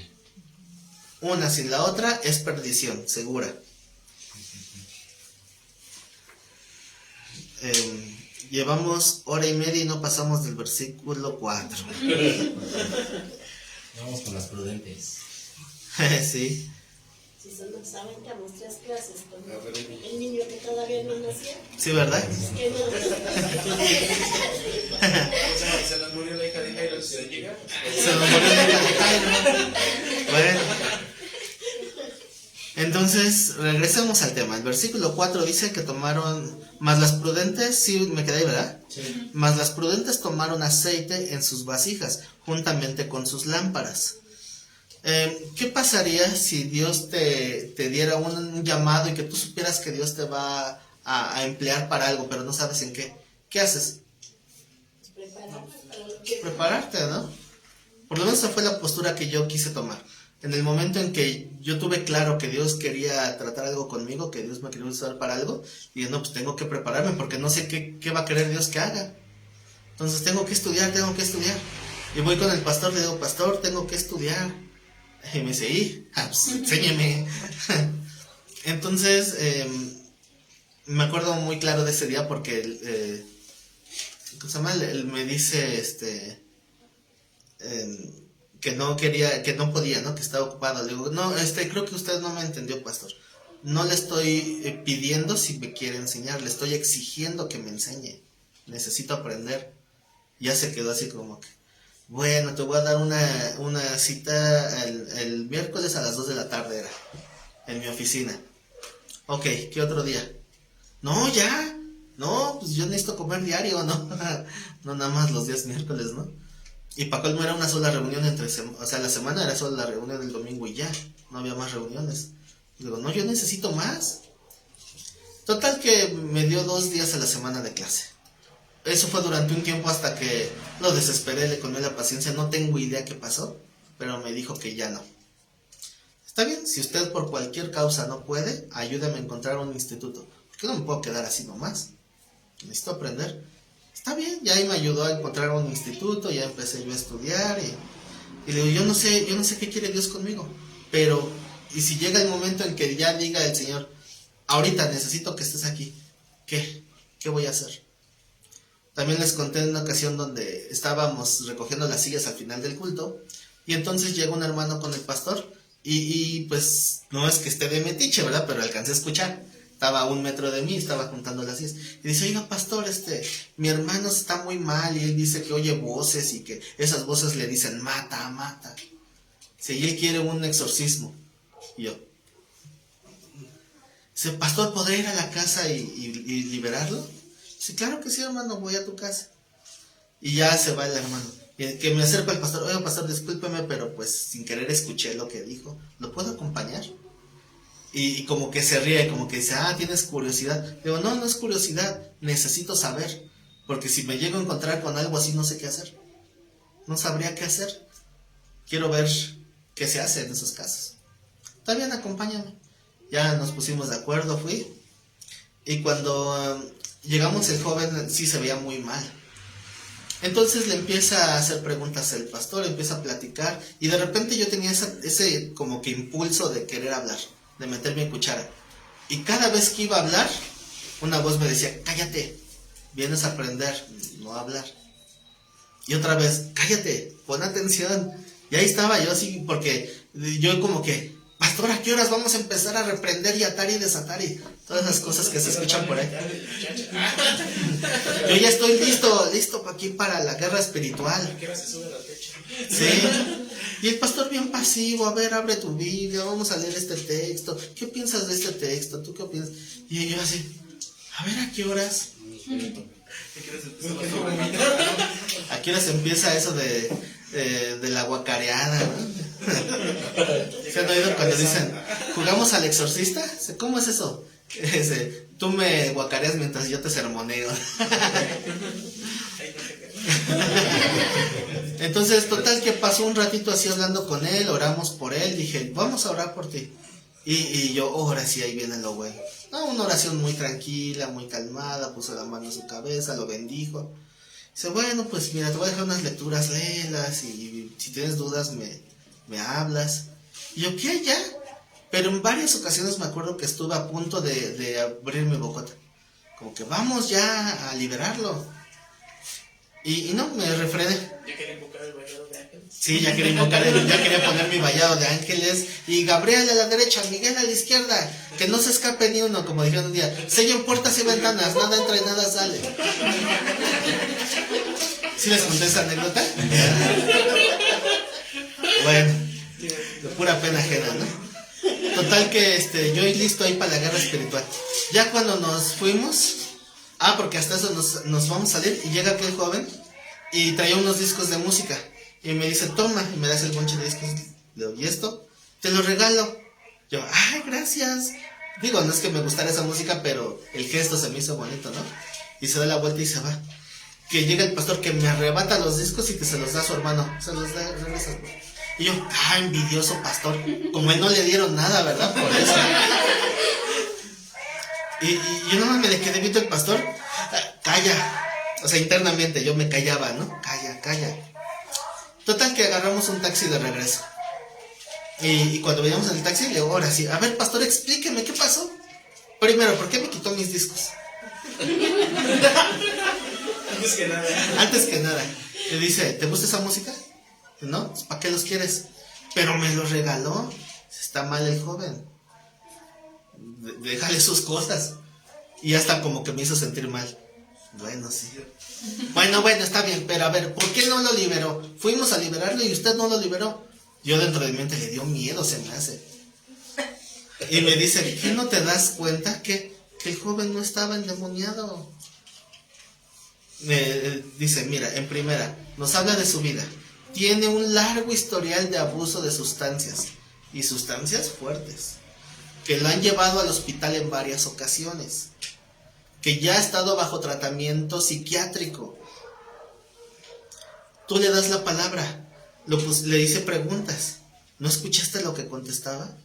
Una sin la otra es perdición, segura. Llevamos 1:30 y no pasamos del versículo 4. Vamos con las prudentes. Sí. Si solo saben que damos 3 clases con el niño que todavía no nació. Sí, ¿verdad? Que no. Se nos murió la hija de Jairo, ¿se llega? Se nos murió la hija de Jairo. Bueno. Entonces, regresemos al tema. El versículo 4 dice que tomaron, más las prudentes, sí me quedé ahí, ¿verdad? Sí. Más las prudentes tomaron aceite en sus vasijas, juntamente con sus lámparas. ¿Qué pasaría si Dios te diera un llamado y que tú supieras que Dios te va a emplear para algo, pero no sabes en qué? ¿Qué haces? Prepararte, ¿no? Por lo menos esa fue la postura que yo quise tomar. En el momento en que yo tuve claro que Dios quería tratar algo conmigo, que Dios me quería usar para algo, y no, pues tengo que prepararme porque no sé qué va a querer Dios que haga. Entonces tengo que estudiar. Y voy con el pastor, le digo, pastor, tengo que estudiar. Y me dice, pues enséñeme. Entonces, me acuerdo muy claro de ese día porque ¿cómo se llama? Él me dice, que no quería, que no podía, ¿no? Que estaba ocupado. Le digo, no, creo que usted no me entendió, pastor. No le estoy pidiendo si me quiere enseñar, le estoy exigiendo que me enseñe. Necesito aprender. Ya se quedó así como que, bueno, te voy a dar una cita el miércoles a las 2 de la tarde, era, en mi oficina. Ok, ¿qué otro día? No, ya. No, pues yo necesito comer diario, ¿no? No nada más los días miércoles, ¿no? Y para colmo era una sola reunión o sea, la semana era solo la reunión del domingo y ya, no había más reuniones. Y digo, no, yo necesito más. Total que me dio 2 días a la semana de clase. Eso fue durante un tiempo hasta que lo desesperé, le colmé la paciencia, no tengo idea qué pasó, pero me dijo que ya no. Está bien, si usted por cualquier causa no puede, ayúdeme a encontrar un instituto, porque no me puedo quedar así nomás. Necesito aprender. Está bien, ya ahí me ayudó a encontrar un instituto, ya empecé yo a estudiar y le digo, yo no sé qué quiere Dios conmigo, pero, y si llega el momento en que ya diga el Señor, ahorita necesito que estés aquí, ¿qué voy a hacer? También les conté en una ocasión donde estábamos recogiendo las sillas al final del culto, y entonces llega un hermano con el pastor, y pues no es que esté de metiche, ¿verdad? Pero alcancé a escuchar. Estaba a 1 metro de mí, estaba juntando las sillas. Y dice, oiga, pastor, mi hermano está muy mal y él dice que oye voces y que esas voces le dicen, mata, mata. Dice, y él quiere un exorcismo. Y yo, dice, pastor, ¿podré ir a la casa y liberarlo? Dice, claro que sí, hermano, voy a tu casa. Y ya se va el hermano. Y que me acerco al pastor, oiga, pastor, discúlpeme, pero pues sin querer escuché lo que dijo. ¿Lo puedo acompañar? Y como que se ríe, como que dice, tienes curiosidad. Digo, no es curiosidad, necesito saber. Porque si me llego a encontrar con algo así, no sé qué hacer. No sabría qué hacer. Quiero ver qué se hace en esos casos. Está bien, acompáñame. Ya nos pusimos de acuerdo, fui. Y cuando llegamos, el joven sí se veía muy mal. Entonces le empieza a hacer preguntas el pastor, empieza a platicar. Y de repente yo tenía ese como que impulso de querer hablar, de meter mi cuchara. Y cada vez que iba a hablar, una voz me decía, cállate, vienes a aprender, no a hablar. Y otra vez, cállate, pon atención. Y ahí estaba yo así, porque yo como que, pastor, ¿a qué horas vamos a empezar a reprender y atar y desatar? Y todas las cosas que se escuchan por ahí. Yo ya estoy listo aquí para la guerra espiritual. Sí. Y el pastor bien pasivo, a ver, abre tu Biblia, vamos a leer este texto. ¿Qué piensas de este texto? ¿Tú qué piensas? Y yo así, a ver, ¿a qué horas? ¿A qué horas empieza eso de la guacareada, ¿no? ¿Se han oído cuando dicen, jugamos al exorcista? ¿Cómo es eso? Tú me guacareas mientras yo te sermoneo. Entonces, total que pasó un ratito así hablando con él, oramos por él, dije, vamos a orar por ti. Y yo, ahora sí, ahí viene lo bueno. No, una oración muy tranquila, muy calmada, puso la mano en su cabeza, lo bendijo. Dice, bueno, pues mira, te voy a dejar unas lecturas, léelas, y si tienes dudas me hablas. Y yo, ¿qué? ¿Ya? Pero en varias ocasiones me acuerdo que estuve a punto de abrir mi bocota. Como que vamos ya a liberarlo. Y no, me refrené. ¿Ya quería invocar el vallado de ángeles? Sí, ya quería poner mi vallado de ángeles. Y Gabriel a la derecha, Miguel a la izquierda. Que no se escape ni uno, como dijeron un día. Sellen puertas y ventanas, nada entra y nada sale. ¿Sí les conté esa anécdota? Bueno, de pura pena ajena, ¿no? Total que yo listo ahí para la guerra espiritual. Ya cuando nos fuimos, porque hasta eso nos vamos a salir, y llega aquel joven y traía unos discos de música y me dice, toma, y me das el bonche de discos. Le digo, ¿y esto? Te lo regalo. Yo, ay, gracias. Digo, no es que me gustara esa música, pero el gesto se me hizo bonito, ¿no? Y se da la vuelta y se va. Que llega el pastor que me arrebata los discos y que se los da a su hermano. Se los da, regresa. Y yo, envidioso pastor. Como él no le dieron nada, ¿verdad? Por eso. Y yo nomás me le quedé viendo al pastor. Calla. O sea, internamente yo me callaba, ¿no? Calla. Total que agarramos un taxi de regreso. Y cuando veníamos en el taxi, le digo, ahora sí, a ver, pastor, explíqueme, ¿qué pasó? Primero, ¿por qué me quitó mis discos? Antes que nada. Le dice, ¿te gusta esa música? No, ¿para qué los quieres? Pero me los regaló. Está mal el joven. Déjale sus cosas. Y hasta como que me hizo sentir mal. Bueno, sí. Bueno, está bien, pero a ver, ¿por qué no lo liberó? Fuimos a liberarlo y usted no lo liberó. Yo dentro de mi mente le dio miedo, se me hace. Y me dice, ¿qué no te das cuenta que el joven no estaba endemoniado? dice, mira, en primera, nos habla de su vida. Tiene un largo historial de abuso de sustancias, y sustancias fuertes, que lo han llevado al hospital en varias ocasiones, que ya ha estado bajo tratamiento psiquiátrico. Tú le das la palabra, le dice preguntas. ¿No escuchaste lo que contestaba?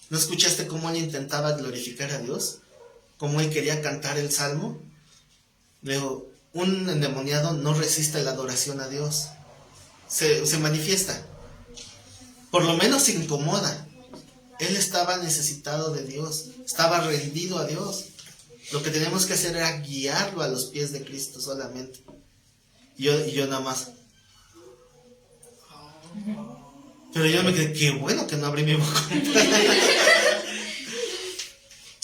¿No escuchaste cómo él intentaba glorificar a Dios? ¿Cómo él quería cantar el salmo? Luego, un endemoniado no resiste la adoración a Dios. Se manifiesta. Por lo menos se incomoda. Él estaba necesitado de Dios. Estaba rendido a Dios. Lo que teníamos que hacer era guiarlo a los pies de Cristo solamente. Y yo nada más. Pero yo me quedé, qué bueno que no abrí mi boca.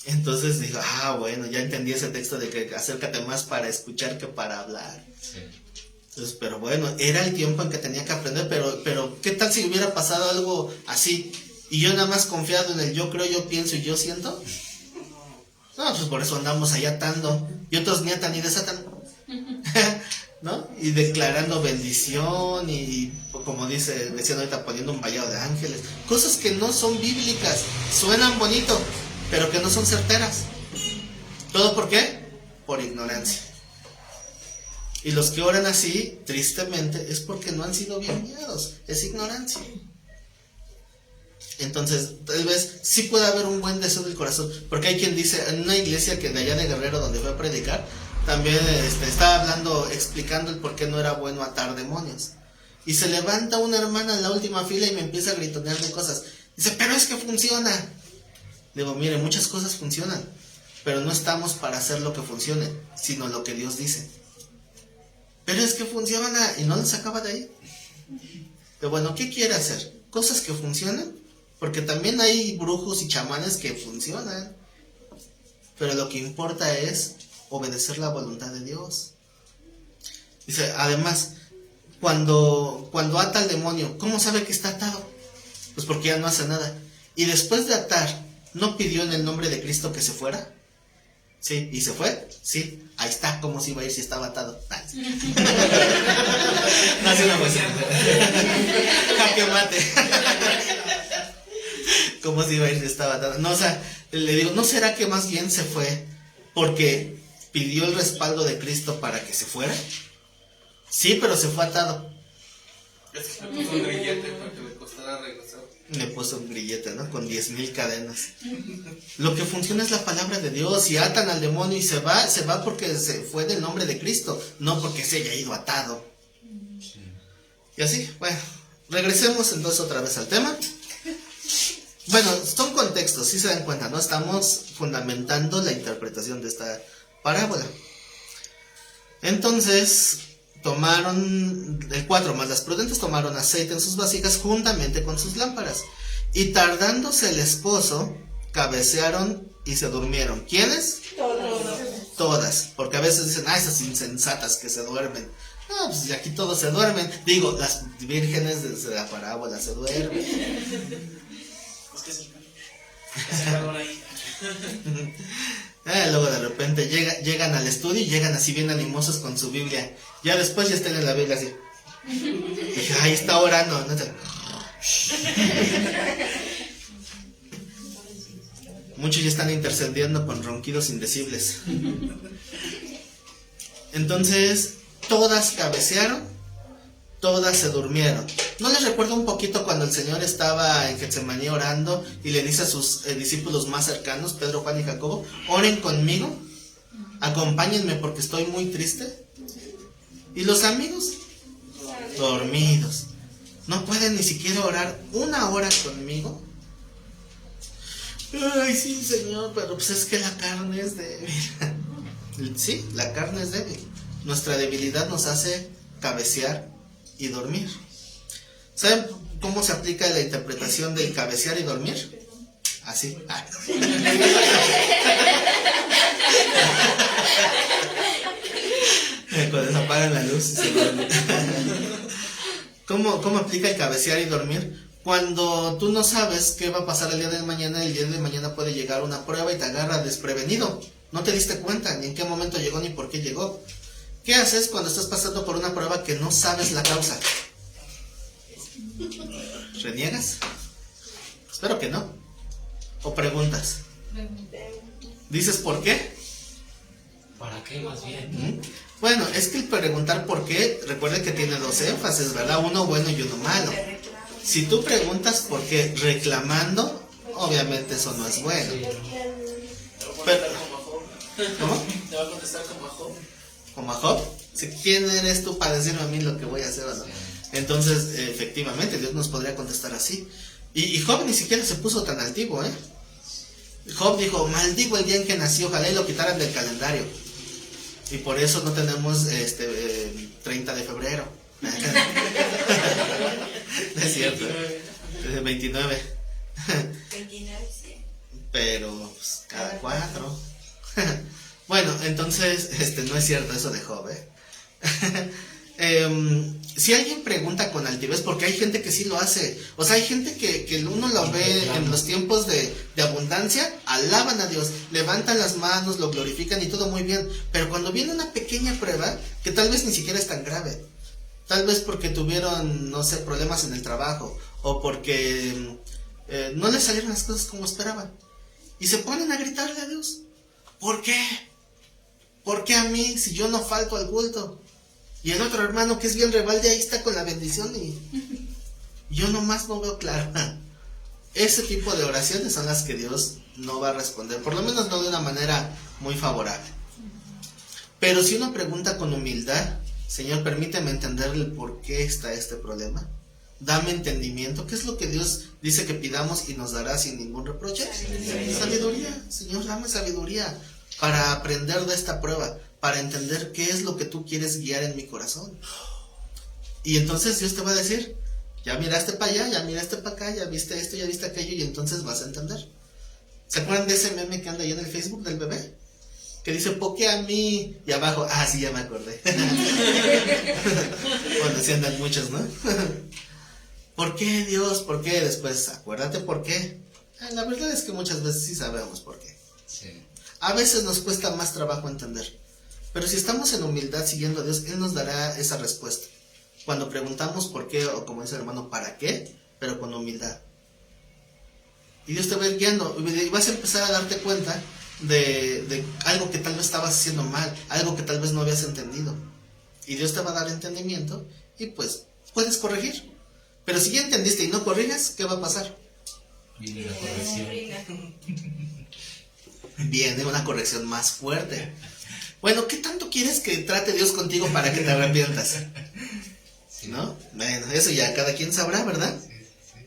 Entonces digo, bueno, ya entendí ese texto de que acércate más para escuchar que para hablar. Sí. Entonces, pero bueno, era el tiempo en que tenía que aprender, pero ¿qué tal si hubiera pasado algo así? Y yo nada más confiado en el yo creo, yo pienso y yo siento. No, pues por eso andamos ahí atando. Y otros ni atan ni desatan. ¿No? Y declarando bendición y como decían ahorita, poniendo un vallado de ángeles. Cosas que no son bíblicas. Suenan bonito, pero que no son certeras. ¿Todo por qué? Por ignorancia. Y los que oran así, tristemente, es porque no han sido bien guiados. Es ignorancia. Entonces, tal vez sí puede haber un buen deseo del corazón. Porque hay quien dice, en una iglesia que de allá de Guerrero donde fue a predicar, también estaba hablando, explicando el por qué no era bueno atar demonios. Y se levanta una hermana en la última fila y me empieza a gritonear de cosas. Dice, pero es que funciona. Digo, mire, muchas cosas funcionan, pero no estamos para hacer lo que funcione, sino lo que Dios dice. Pero es que funciona y no lo sacaba de ahí. Pero bueno, ¿qué quiere hacer? Cosas que funcionan, porque también hay brujos y chamanes que funcionan. Pero lo que importa es obedecer la voluntad de Dios. Dice, además, cuando ata al demonio, ¿cómo sabe que está atado? Pues porque ya no hace nada. Y después de atar, ¿no pidió en el nombre de Cristo que se fuera? Sí, ¿y se fue? Sí, ahí está, ¿cómo se iba a ir si estaba atado? No hace una poesía. Jaque mate. ¿Cómo se iba a ir si estaba atado? No, o sea, le digo, ¿no será que más bien se fue porque pidió el respaldo de Cristo para que se fuera? Sí, pero se fue atado. Es que le puso un grillete para que le costara regresar. Le puso un grillete, ¿no? Con 10,000 cadenas. Lo que funciona es la palabra de Dios. Si atan al demonio y se va porque se fue del nombre de Cristo, no porque se haya ido atado. Sí. Y así, bueno, regresemos entonces otra vez al tema. Bueno, son contextos, si se dan cuenta, ¿no? Estamos fundamentando la interpretación de esta parábola. Entonces, tomaron, el 4 más las prudentes tomaron aceite en sus vasijas juntamente con sus lámparas. Y tardándose el esposo, cabecearon y se durmieron. ¿Quiénes? Todas, porque a veces dicen, esas insensatas que se duermen. No, pues aquí todos se duermen. Digo, las vírgenes de la parábola se duermen. Es que es el calor ahí. Luego de repente llegan al estudio y llegan así bien animosos con su Biblia. Ya después ya están en la Biblia así. Dije, ahí está orando. ¿No? Muchos ya están intercediendo con ronquidos indecibles. Entonces, todas cabecearon. Todas se durmieron. ¿No les recuerda un poquito cuando el Señor estaba en Getsemaní orando y le dice a sus discípulos más cercanos, Pedro, Juan y Jacobo, oren conmigo, acompáñenme porque estoy muy triste? ¿Y los amigos? Dormidos. ¿No pueden ni siquiera orar 1 hora conmigo? Ay, sí, Señor, pero pues es que la carne es débil. Sí, la carne es débil. Nuestra debilidad nos hace cabecear y dormir. ¿Saben cómo se aplica la interpretación de cabecear y dormir? Así. Cuando se apagan la luz y se duermen. ¿Cómo aplica el cabecear y dormir? Cuando tú no sabes qué va a pasar el día de mañana puede llegar una prueba y te agarra desprevenido. No te diste cuenta ni en qué momento llegó ni por qué llegó. ¿Qué haces cuando estás pasando por una prueba que no sabes la causa? ¿Reniegas? Espero que no. ¿O preguntas? ¿Dices por qué? ¿Para qué más bien? Bueno, es que el preguntar por qué, recuerden que tiene dos énfasis, ¿verdad? Uno bueno y uno malo. Si tú preguntas por qué reclamando, obviamente eso no es bueno. Pero, ¿cómo? Te va a contestar como a Job. ¿Como a Job? ¿Quién eres tú para decirme a mí lo que voy a hacer o no? Entonces, efectivamente, Dios nos podría contestar así. Y Job ni siquiera se puso tan altivo, ¿eh? Job dijo, maldigo el día en que nací, ojalá y lo quitaran del calendario. Y por eso no tenemos 30 de febrero. No es cierto. 29. 29, sí. Pero pues, cada 4. Bueno, entonces, no es cierto eso de Job, si alguien pregunta con altivez, porque hay gente que sí lo hace, o sea, hay gente que uno lo ve en los tiempos de abundancia, alaban a Dios, levantan las manos, lo glorifican y todo muy bien, pero cuando viene una pequeña prueba, que tal vez ni siquiera es tan grave, tal vez porque tuvieron, no sé, problemas en el trabajo, o porque no les salieron las cosas como esperaban, y se ponen a gritarle a Dios, ¿por qué? ¿Por qué a mí si yo no falto al culto? Y el otro hermano que es bien rebelde ahí está con la bendición y yo nomás no veo claro. Ese tipo de oraciones son las que Dios no va a responder, por lo menos no de una manera muy favorable. Pero si uno pregunta con humildad, Señor, permíteme entender el por qué está este problema. Dame entendimiento. ¿Qué es lo que Dios dice que pidamos y nos dará sin ningún reproche? Sabiduría. Señor, dame sabiduría para aprender de esta prueba, para entender qué es lo que tú quieres guiar en mi corazón. Y entonces Dios te va a decir, ya miraste para allá, ya miraste para acá, ya viste esto, ya viste aquello, y entonces vas a entender. ¿Se acuerdan de ese meme que anda ahí en el Facebook del bebé? Que dice, ¿por qué a mí? Y abajo, sí, ya me acordé. Bueno, sí andan muchos, ¿no? ¿Por qué, Dios? ¿Por qué? Después, acuérdate por qué. La verdad es que muchas veces sí sabemos por qué. Sí. A veces nos cuesta más trabajo entender. Pero si estamos en humildad siguiendo a Dios, Él nos dará esa respuesta. Cuando preguntamos por qué, o como dice el hermano, ¿para qué? Pero con humildad. Y Dios te va a ir guiando. Y vas a empezar a darte cuenta de algo que tal vez estabas haciendo mal, algo que tal vez no habías entendido. Y Dios te va a dar entendimiento y pues puedes corregir. Pero si ya entendiste y no corriges, ¿qué va a pasar? Viene la corrección. Viene una corrección más fuerte. Bueno, ¿qué tanto quieres que trate Dios contigo para que te arrepientas? Sí. ¿No? Bueno, eso ya cada quien sabrá, ¿verdad? Sí, sí.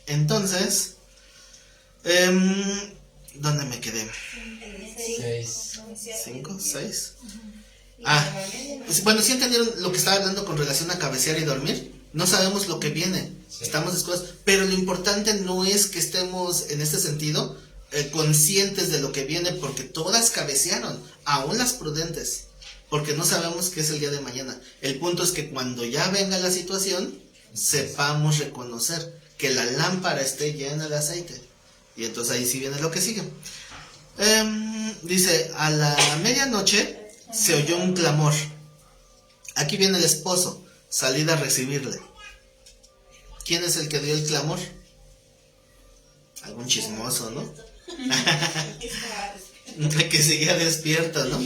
Entonces, ¿dónde me quedé? 6. ¿5? ¿6? Bueno, ¿sí entendieron lo que estaba hablando con relación a cabecear y dormir? No sabemos lo que viene, Sí. estamos descuidados, pero lo importante no es que estemos en este sentido conscientes de lo que viene, porque todas cabecearon, aún las prudentes, porque no sabemos qué es el día de mañana. El punto es que cuando ya venga la situación, sepamos reconocer que la lámpara esté llena de aceite, y entonces ahí sí viene lo que sigue. Dice, a la medianoche se oyó un clamor. Aquí viene el esposo, salid a recibirle. ¿Quién es el que dio el clamor? Algún chismoso, ¿no? Que seguía despierto, ¿no?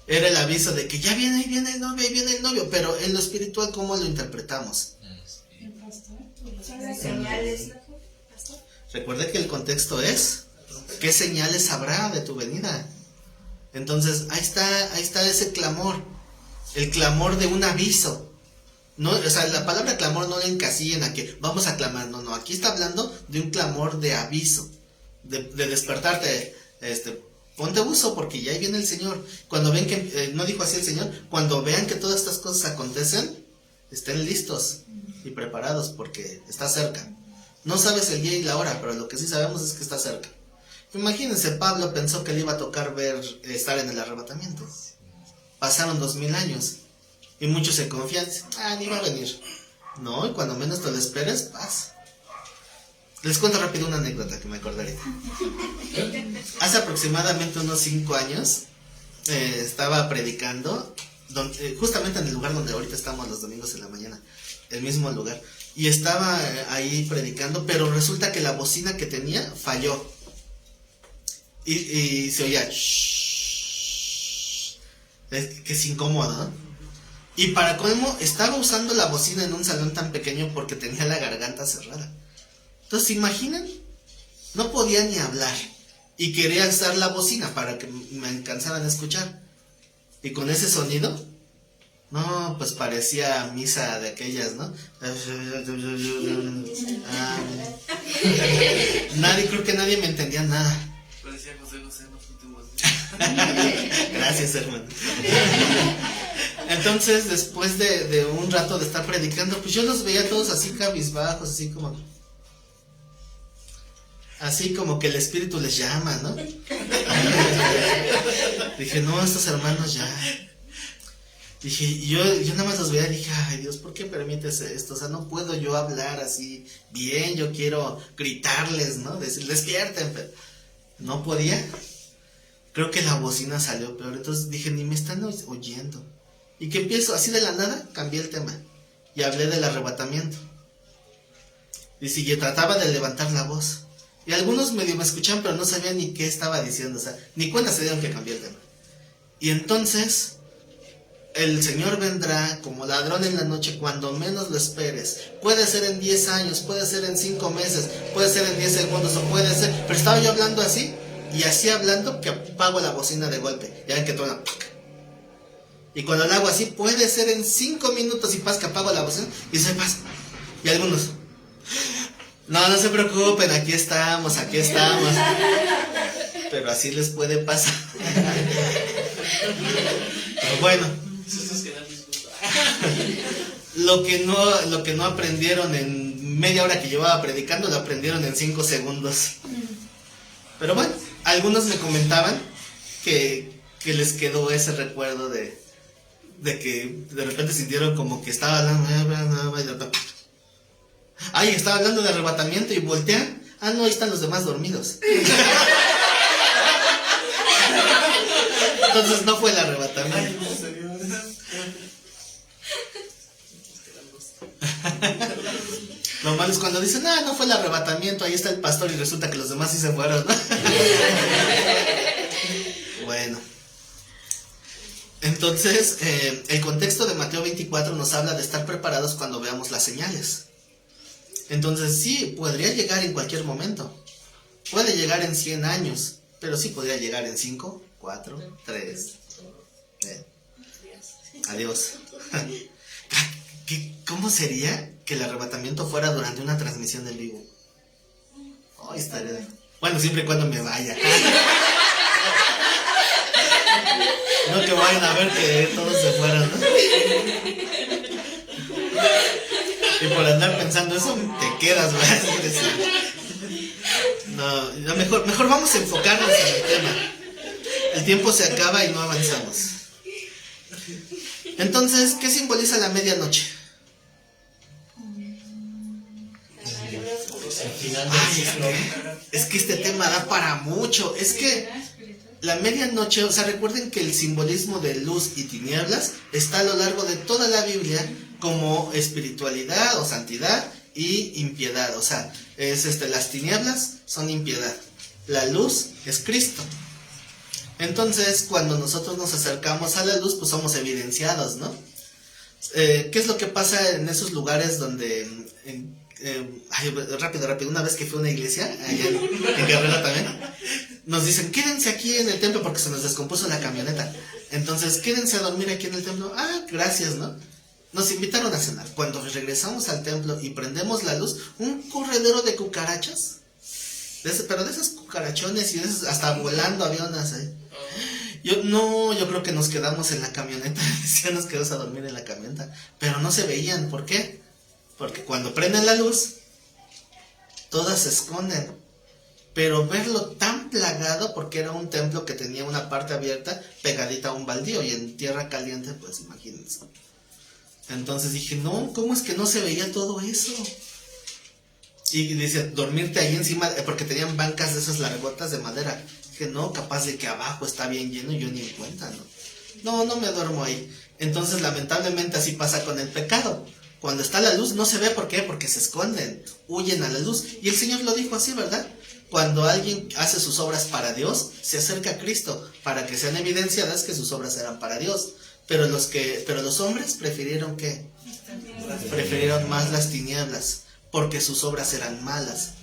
Era el aviso de que ya viene el novio, ahí viene el novio. Pero en lo espiritual, ¿cómo lo interpretamos? Son las señales. Recuerda que el contexto es, ¿qué señales habrá de tu venida? Entonces, ahí está ese clamor, el clamor de un aviso. No, o sea, la palabra clamor no la encasillen a que vamos a clamar, no, aquí está hablando de un clamor de aviso, de despertarte, ponte buzo porque ya ahí viene el Señor. Cuando ven que, no dijo así el Señor, cuando vean que todas estas cosas acontecen, estén listos y preparados porque está cerca. No sabes el día y la hora, pero lo que sí sabemos es que está cerca. Imagínense, Pablo pensó que le iba a tocar estar en el arrebatamiento. Pasaron 2000 años y muchos se confían, ni va a venir. No, y cuando menos te lo esperes, pasa. Les cuento rápido una anécdota que me acordaré. Hace aproximadamente unos 5 años, estaba predicando, justamente en el lugar donde ahorita estamos los domingos en la mañana, el mismo lugar, y estaba ahí predicando, pero resulta que la bocina que tenía falló, y se oía, que es incómodo, ¿no? Y para colmo, estaba usando la bocina en un salón tan pequeño porque tenía la garganta cerrada. Entonces, ¿se imaginan? No podía ni hablar. Y quería usar la bocina para que me alcanzaran a escuchar. Y con ese sonido, no, pues parecía misa de aquellas, ¿no? Creo que nadie me entendía nada. Parecía José José en los últimos Gracias, hermano. Entonces, después de un rato de estar predicando, pues yo los veía todos así cabizbajos, así como que el espíritu les llama, ¿no? Dije, no, estos hermanos ya. Dije, y yo nada más los veía y dije, ay Dios, ¿por qué permites esto? O sea, no puedo yo hablar así bien, yo quiero gritarles, ¿no? Decir, despierten, pero no podía. Creo que la bocina salió peor, entonces dije, ni me están oyendo. Y que empiezo, así de la nada, cambié el tema y hablé del arrebatamiento. Y si yo trataba de levantar la voz. Y algunos medio me escuchaban, pero no sabían ni qué estaba diciendo, o sea, ni cuenta se dieron que cambié el tema. Y entonces, el Señor vendrá como ladrón en la noche cuando menos lo esperes. Puede ser en 10 años, puede ser en 5 meses, puede ser en 10 segundos, o puede ser... Pero estaba yo hablando así, y así hablando que apago la bocina de golpe. Ya ven que truena. Y cuando la hago así, puede ser en 5 minutos y pasa que apago la bocina y se pasa. Y algunos... No se preocupen, aquí estamos. Pero así les puede pasar. Pero bueno, lo que no aprendieron en media hora que llevaba predicando, lo aprendieron en 5 segundos. Pero bueno, algunos me comentaban que les quedó ese recuerdo de que de repente sintieron como que estaba hablando. Ay, estaba hablando de arrebatamiento y voltean. Ah, no, ahí están los demás dormidos. Entonces no fue el arrebatamiento. Lo malo es cuando dicen, no fue el arrebatamiento, ahí está el pastor y resulta que los demás sí se fueron, ¿no? Bueno. Entonces, el contexto de Mateo 24 nos habla de estar preparados cuando veamos las señales. Entonces sí, podría llegar en cualquier momento. Puede llegar en 100 años, pero sí podría llegar en 5, 4, 3. Adiós. ¿Cómo sería que el arrebatamiento fuera durante una transmisión en vivo? Estaría... Bueno, siempre y cuando me vaya. No que vayan a ver que todos se fueran, ¿no? Y por andar pensando eso, te quedas, ¿verdad? No, mejor vamos a enfocarnos en el tema. El tiempo se acaba y no avanzamos. Entonces, ¿qué simboliza la medianoche? El final del ciclo. Es que este tema da para mucho. Es que la medianoche, o sea, recuerden que el simbolismo de luz y tinieblas está a lo largo de toda la Biblia como espiritualidad o santidad y impiedad. O sea, las tinieblas son impiedad, la luz es Cristo. Entonces, cuando nosotros nos acercamos a la luz, pues somos evidenciados, ¿no? ¿Qué es lo que pasa en esos lugares donde... rápido, una vez que fue a una iglesia, allá en Guerrero también, nos dicen, quédense aquí en el templo porque se nos descompuso la camioneta. Entonces, quédense a dormir aquí en el templo. Gracias, ¿no? Nos invitaron a cenar. Cuando regresamos al templo y prendemos la luz, un corredero de cucarachas, pero de esas cucarachones y de esas, hasta volando aviones, Yo creo que nos quedamos en la camioneta. Decían, nos quedamos a dormir en la camioneta, pero no se veían. ¿Por qué? Porque cuando prenden la luz, todas se esconden. Pero verlo tan plagado, porque era un templo que tenía una parte abierta pegadita a un baldío, y en tierra caliente, pues imagínense. Entonces dije, no, ¿cómo es que no se veía todo eso? Y dice, dormirte ahí encima, porque tenían bancas de esas largotas de madera. Que no, capaz de que abajo está bien lleno y yo ni en cuenta, ¿no? No me duermo ahí. Entonces, lamentablemente, así pasa con el pecado. Cuando está la luz no se ve, ¿por qué? Porque se esconden, huyen a la luz. Y el Señor lo dijo así, ¿verdad? Cuando alguien hace sus obras para Dios, se acerca a Cristo para que sean evidenciadas que sus obras eran para Dios. Pero los hombres prefirieron ¿qué? Prefirieron más las tinieblas, porque sus obras eran malas.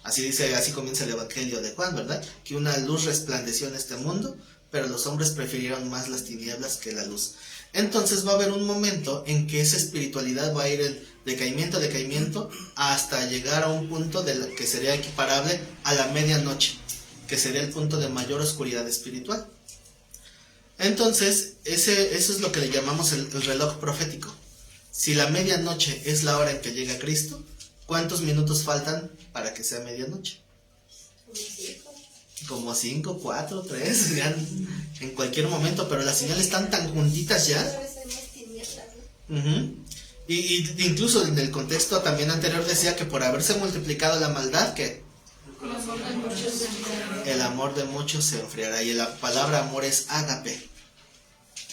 Así comienza el Evangelio de Juan, ¿verdad? Que una luz resplandeció en este mundo, pero los hombres prefirieron más las tinieblas que la luz. Entonces va a haber un momento en que esa espiritualidad va a ir en decaimiento, hasta llegar a un punto que sería equiparable a la medianoche, que sería el punto de mayor oscuridad espiritual. Entonces, eso es lo que le llamamos el reloj profético. Si la medianoche es la hora en que llega Cristo, ¿cuántos minutos faltan para que sea medianoche? Como 5, 4, 3, ya en cualquier momento, pero las señales están tan juntitas ya. Y incluso en el contexto también anterior decía que por haberse multiplicado la maldad, que el amor de muchos se enfriará. Y la palabra amor es ágape.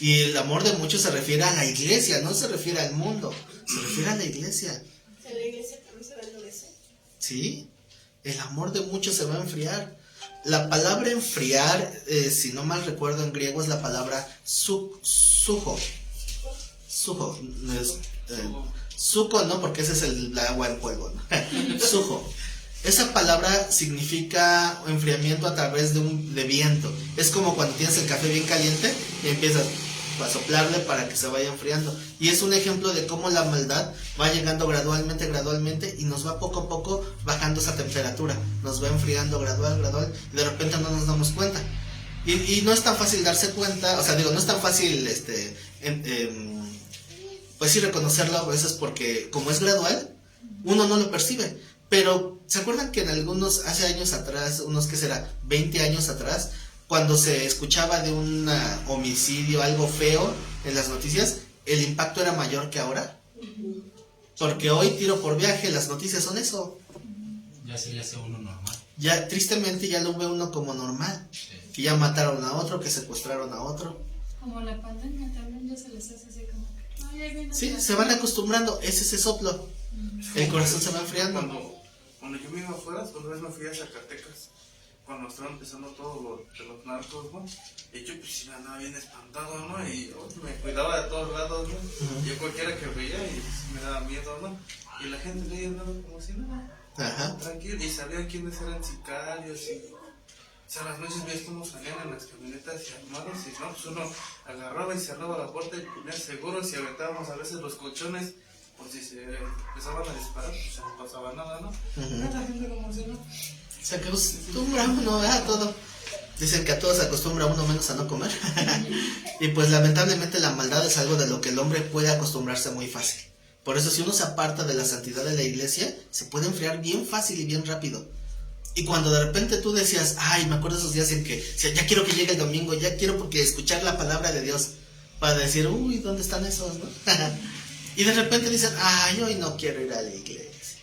Y el amor de muchos se refiere a la iglesia, no se refiere al mundo, se refiere a la iglesia. ¿En la iglesia también se va a endurecer? Sí, el amor de muchos se va a enfriar. La palabra enfriar, si no mal recuerdo en griego, es la palabra sujo. Sujo, suco no, porque ese es el agua en polvo, ¿no? Sujo. Esa palabra significa enfriamiento a través de viento. Es como cuando tienes el café bien caliente y empiezas a soplarle para que se vaya enfriando. Y es un ejemplo de cómo la maldad va llegando gradualmente y nos va poco a poco bajando esa temperatura. Nos va enfriando gradual y de repente no nos damos cuenta. Y no es tan fácil darse cuenta, no es tan fácil pues sí reconocerlo a veces porque como es gradual, uno no lo percibe. Pero, ¿se acuerdan que hace años atrás, ¿qué será? 20 años atrás, cuando se escuchaba de un homicidio, algo feo en las noticias, el impacto era mayor que ahora? Porque hoy tiro por viaje, las noticias son eso. Ya se le hace uno normal. Ya, tristemente, ya lo ve uno como normal. Sí. Que ya mataron a otro, que secuestraron a otro. Como la pandemia también ya se les hace así como que... Sí, se van acostumbrando, es ese soplo. El corazón se va enfriando. Cuando yo me iba afuera, una vez me fui a Zacatecas, cuando estaba empezando todo lo de los narcos, ¿no? Y yo pues sí andaba bien espantado, ¿no? Y me cuidaba de todos lados, ¿no? Yo cualquiera que veía y me daba miedo, ¿no? Y la gente le andaba como si nada, tranquilo, y sabían quiénes eran sicarios y... O sea, las noches veías cómo salían en las camionetas y armados y no, pues uno agarraba y cerraba la puerta y ponía seguros y aventábamos a veces los colchones. Por si se empezaban a disparar, pues no pasaba nada, ¿no? La gente como si no. Se acostumbra uno a todo. Dicen que a todos se acostumbra uno menos a no comer. Y pues lamentablemente la maldad es algo de lo que el hombre puede acostumbrarse muy fácil. Por eso si uno se aparta de la santidad de la iglesia, se puede enfriar bien fácil y bien rápido. Y cuando de repente tú decías, ay, me acuerdo esos días en que ya quiero que llegue el domingo, ya quiero porque escuchar la palabra de Dios, para decir, uy, ¿dónde están esos, no? Y de repente dicen, ay, hoy no quiero ir a la iglesia.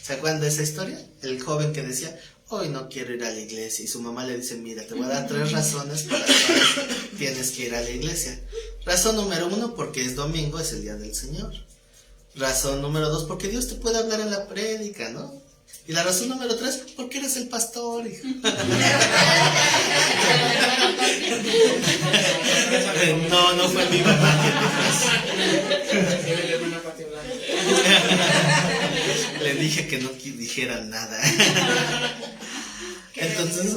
¿Se acuerdan de esa historia? El joven que decía, hoy no quiero ir a la iglesia. Y su mamá le dice, mira, te voy a dar 3 razones para las cuales tienes que ir a la iglesia. Razón número 1, porque es domingo, es el día del Señor. Razón número 2, porque Dios te puede hablar en la prédica, ¿no? Y la razón número 3, porque eres el pastor, hijo. No fue mi mamá. Le dije que no dijera nada. Entonces,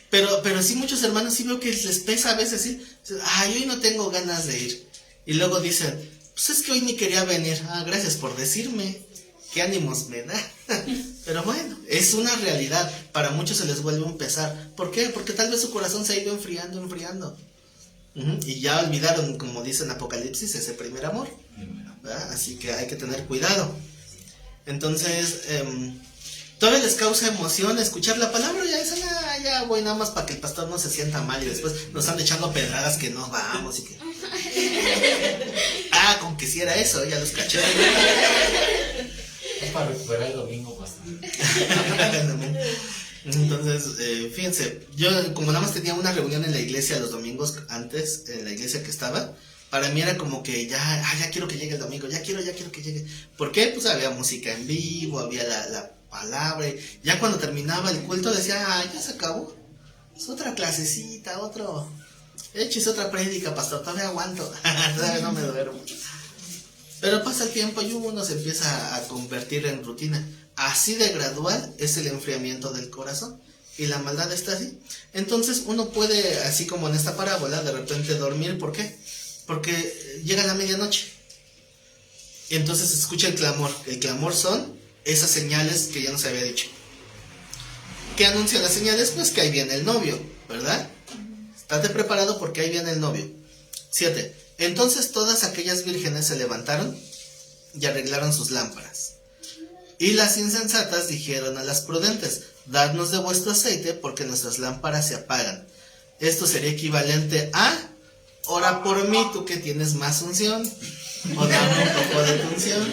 pero sí muchos hermanos sí veo que les pesa a veces, sí. Ay, hoy no tengo ganas de ir. Y luego dicen, pues es que hoy ni quería venir. Ah, gracias por decirme. ¿Qué ánimos me da? Pero bueno, es una realidad. Para muchos se les vuelve un pesar. ¿Por qué? Porque tal vez su corazón se ha ido enfriando. Y ya olvidaron, como dice en Apocalipsis, ese primer amor. ¿Verdad? Así que hay que tener cuidado. Entonces, todavía les causa emoción escuchar la palabra. Ya dicen, ya voy nada más para que el pastor no se sienta mal. Y después nos están echando pedradas que no vamos. Y que... con que si era eso, ya los caché. Es para recuperar el domingo pastor. Entonces, fíjense, yo como nada más tenía una reunión en la iglesia los domingos antes, en la iglesia que estaba, para mí era como que ya quiero que llegue el domingo, ya quiero que llegue. ¿Por qué? Pues había música en vivo, había la palabra, y ya cuando terminaba el culto decía, ya se acabó, es otra clasecita, échese otra prédica, pastor, todavía aguanto, todavía no me duermo. Pero pasa el tiempo y uno se empieza a convertir en rutina. Así de gradual es el enfriamiento del corazón. Y la maldad está así. Entonces uno puede, así como en esta parábola, de repente dormir. ¿Por qué? Porque llega la medianoche. Y entonces se escucha el clamor. El clamor son esas señales que ya nos había dicho. ¿Qué anuncian las señales? Pues que ahí viene el novio, ¿verdad? Estate preparado porque ahí viene el novio. 7. Entonces todas aquellas vírgenes se levantaron y arreglaron sus lámparas. Y las insensatas dijeron a las prudentes, dadnos de vuestro aceite porque nuestras lámparas se apagan. Esto sería equivalente a, ora por mí, tú que tienes más unción, o dame un poco de tu unción.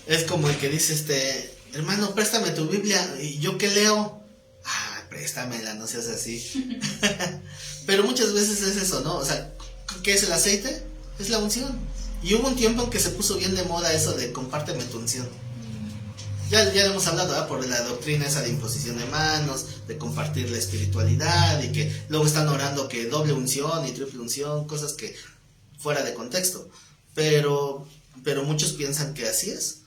Es como el que dice, hermano, préstame tu Biblia, ¿y yo qué leo? Préstamela, no seas así. Pero muchas veces es eso, ¿no? O sea, ¿qué es el aceite? Es la unción. Y hubo un tiempo en que se puso bien de moda eso de compárteme tu unción. Ya hemos hablado, ¿verdad? Por la doctrina esa de imposición de manos, de compartir la espiritualidad, y que luego están orando que doble unción y triple unción, cosas que fuera de contexto. Pero muchos piensan que así es.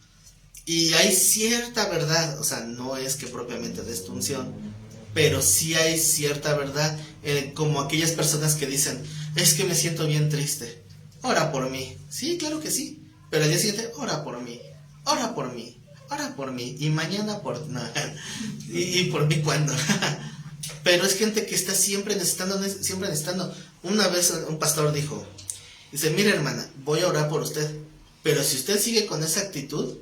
Y hay cierta verdad, o sea, no es que propiamente de esta unción, pero sí hay cierta verdad, como aquellas personas que dicen, es que me siento bien triste, ora por mí. Sí, claro que sí, pero al día siguiente, ora por mí, ora por mí, ora por mí, y mañana por... No, y por mí cuando. Pero es gente que está siempre necesitando. Una vez un pastor dice, mire hermana, voy a orar por usted, pero si usted sigue con esa actitud,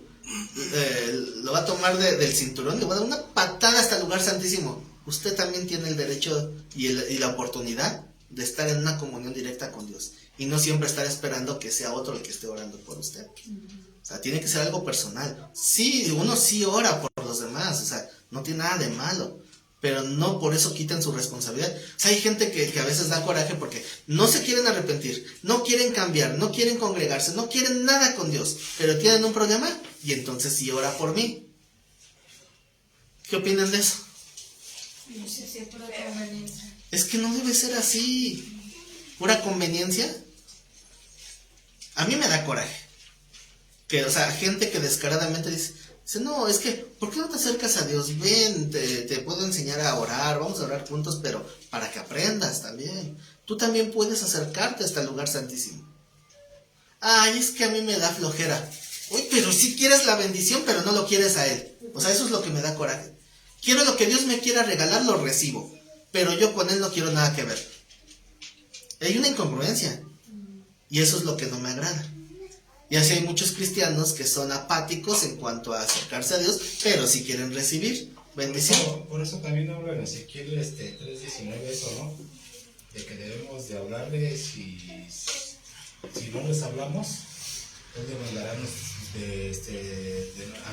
lo va a tomar del cinturón, le va a dar una patada hasta el lugar santísimo. Usted también tiene el derecho y la oportunidad de estar en una comunión directa con Dios, y no siempre estar esperando que sea otro el que esté orando por usted. O sea, tiene que ser algo personal. Sí, uno sí ora por los demás, o sea, no tiene nada de malo, pero no por eso quitan su responsabilidad. O sea, hay gente que a veces da coraje porque no se quieren arrepentir, no quieren cambiar, no quieren congregarse, no quieren nada con Dios, pero tienen un problema y entonces sí ora por mí. ¿Qué opinan de eso? No sé si es pura conveniencia. Es que no debe ser así. ¿Pura conveniencia? A mí me da coraje. Que, o sea, gente que descaradamente dice, no, es que, ¿por qué no te acercas a Dios? Ven, te puedo enseñar a orar, vamos a orar juntos, pero para que aprendas también. Tú también puedes acercarte hasta el lugar santísimo. Ay, es que a mí me da flojera. Uy, pero sí quieres la bendición, pero no lo quieres a Él. O sea, eso es lo que me da coraje. Quiero lo que Dios me quiera regalar, lo recibo, pero yo con Él no quiero nada que ver. Hay una incongruencia, y eso es lo que no me agrada. Y así hay muchos cristianos que son apáticos en cuanto a acercarse a Dios, pero sí quieren recibir bendición. Por eso también habla en Ezequiel 3:19 eso, ¿no? De que debemos de hablarles, y si no les hablamos, Él demandará a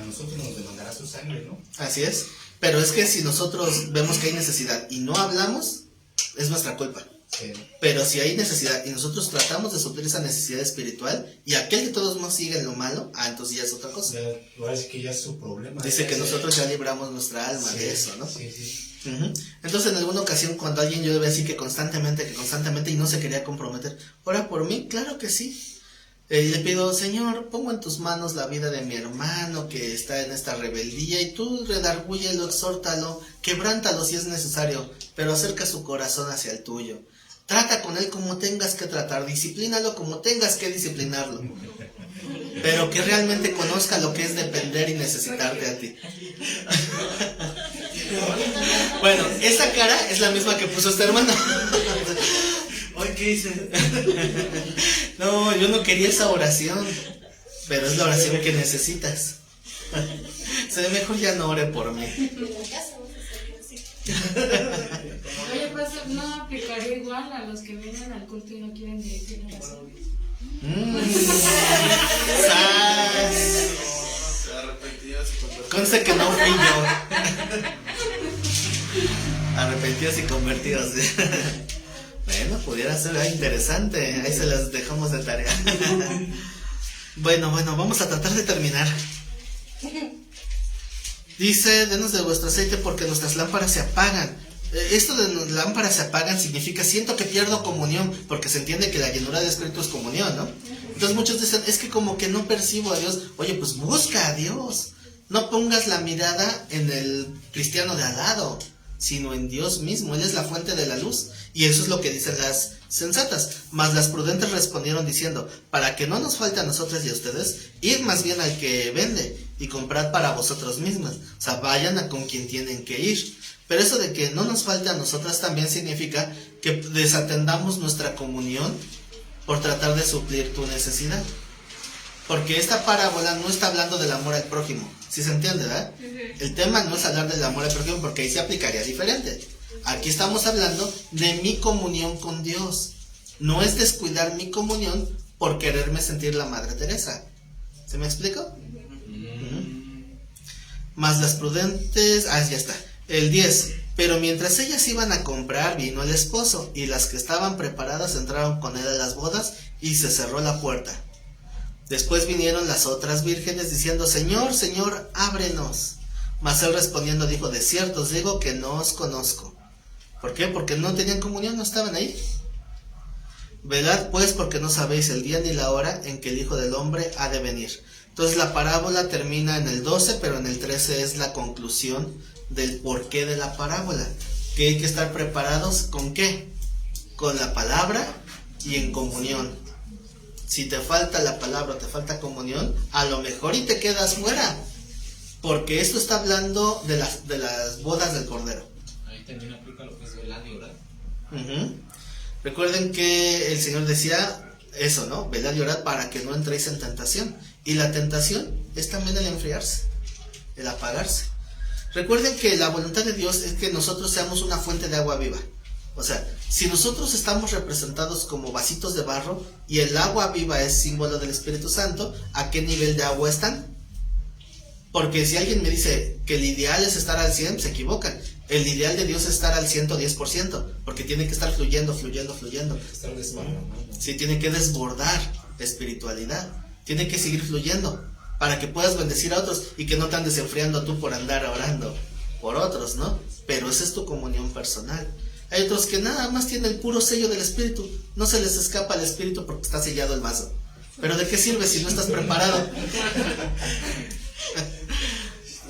nosotros, nos demandará su sangre, ¿no? Así es, pero es que si nosotros vemos que hay necesidad y no hablamos, es nuestra culpa. Sí. Pero si hay necesidad y nosotros tratamos de suplir esa necesidad espiritual, y aquel que todos nos sigue en lo malo, entonces ya es otra cosa. Parece que ya es su problema. Dice que nosotros ya libramos nuestra alma de eso, ¿no? Sí, sí. Entonces en alguna ocasión cuando alguien yo debe decir que constantemente y no se quería comprometer, ora por mí, claro que sí. Le pido, Señor, pongo en tus manos la vida de mi hermano que está en esta rebeldía, y tú redargúyelo, exhórtalo, quebrántalo si es necesario, pero acerca su corazón hacia el tuyo. Trata con él como tengas que tratar, disciplínalo como tengas que disciplinarlo, pero que realmente conozca lo que es depender y necesitarte a ti. Bueno, esa cara es la misma que puso este hermano. ¿Hoy qué hice? No, yo no quería esa oración, pero es la oración que necesitas. Se ve mejor ya no ore por mí. Oye, pues no aplicaría igual a los que vienen al culto y no quieren dirigir oración. Conste que no fui yo. Arrepentidos y convertidos. Bueno, pudiera ser interesante. Ahí se las dejamos de tarea. Bueno, vamos a tratar de terminar. Dice, denos de vuestro aceite porque nuestras lámparas se apagan. Esto de lámparas se apagan significa siento que pierdo comunión, porque se entiende que la llenura del Espíritu es comunión, ¿no? Entonces muchos dicen, es que como que no percibo a Dios. Oye, pues busca a Dios. No pongas la mirada en el cristiano de al lado, sino en Dios mismo. Él es la fuente de la luz. Y eso es lo que dicen las sensatas. Mas las prudentes respondieron diciendo, para que no nos falte a nosotras y a ustedes, id más bien al que vende y comprad para vosotros mismas. O sea, vayan a con quien tienen que ir. Pero eso de que no nos falte a nosotras también significa que desatendamos nuestra comunión por tratar de suplir tu necesidad. Porque esta parábola no está hablando del amor al prójimo. ¿Sí se entiende, verdad? El tema no es hablar del amor al prójimo porque ahí se aplicaría diferente. Aquí estamos hablando de mi comunión con Dios. No es descuidar mi comunión por quererme sentir la Madre Teresa. ¿Se me explico? Más las prudentes... ya está. El 10. Pero mientras ellas iban a comprar, vino el esposo, y las que estaban preparadas entraron con él a las bodas, y se cerró la puerta. Después vinieron las otras vírgenes diciendo, Señor, Señor, ábrenos. Mas él respondiendo dijo, de cierto os digo que no os conozco. ¿Por qué? Porque no tenían comunión, no estaban ahí. Velad pues porque no sabéis el día ni la hora en que el Hijo del Hombre ha de venir. Entonces la parábola termina en el 12, pero en el 13 es la conclusión del porqué de la parábola. Que hay que estar preparados ¿con qué? Con la palabra y en comunión. Si te falta la palabra o te falta comunión, a lo mejor y te quedas fuera. Porque esto está hablando de las bodas del Cordero. Ahí también aplica lo que es velar y orar. Recuerden que el Señor decía eso, ¿no? Velad y orad para que no entréis en tentación. Y la tentación es también el enfriarse, el apagarse. Recuerden que la voluntad de Dios es que nosotros seamos una fuente de agua viva. O sea, si nosotros estamos representados como vasitos de barro y el agua viva es símbolo del Espíritu Santo, ¿a qué nivel de agua están? Porque si alguien me dice que el ideal es estar al 100, se equivocan. El ideal de Dios es estar al 110%, porque tiene que estar fluyendo. Estar desbordando. Sí, tiene que desbordar espiritualidad. Tiene que seguir fluyendo para que puedas bendecir a otros y que no te andes enfriando tú por andar orando por otros, ¿no? Pero esa es tu comunión personal. Hay otros que nada más tienen el puro sello del Espíritu. No se les escapa el Espíritu porque está sellado el vaso. Pero ¿de qué sirve si no estás preparado?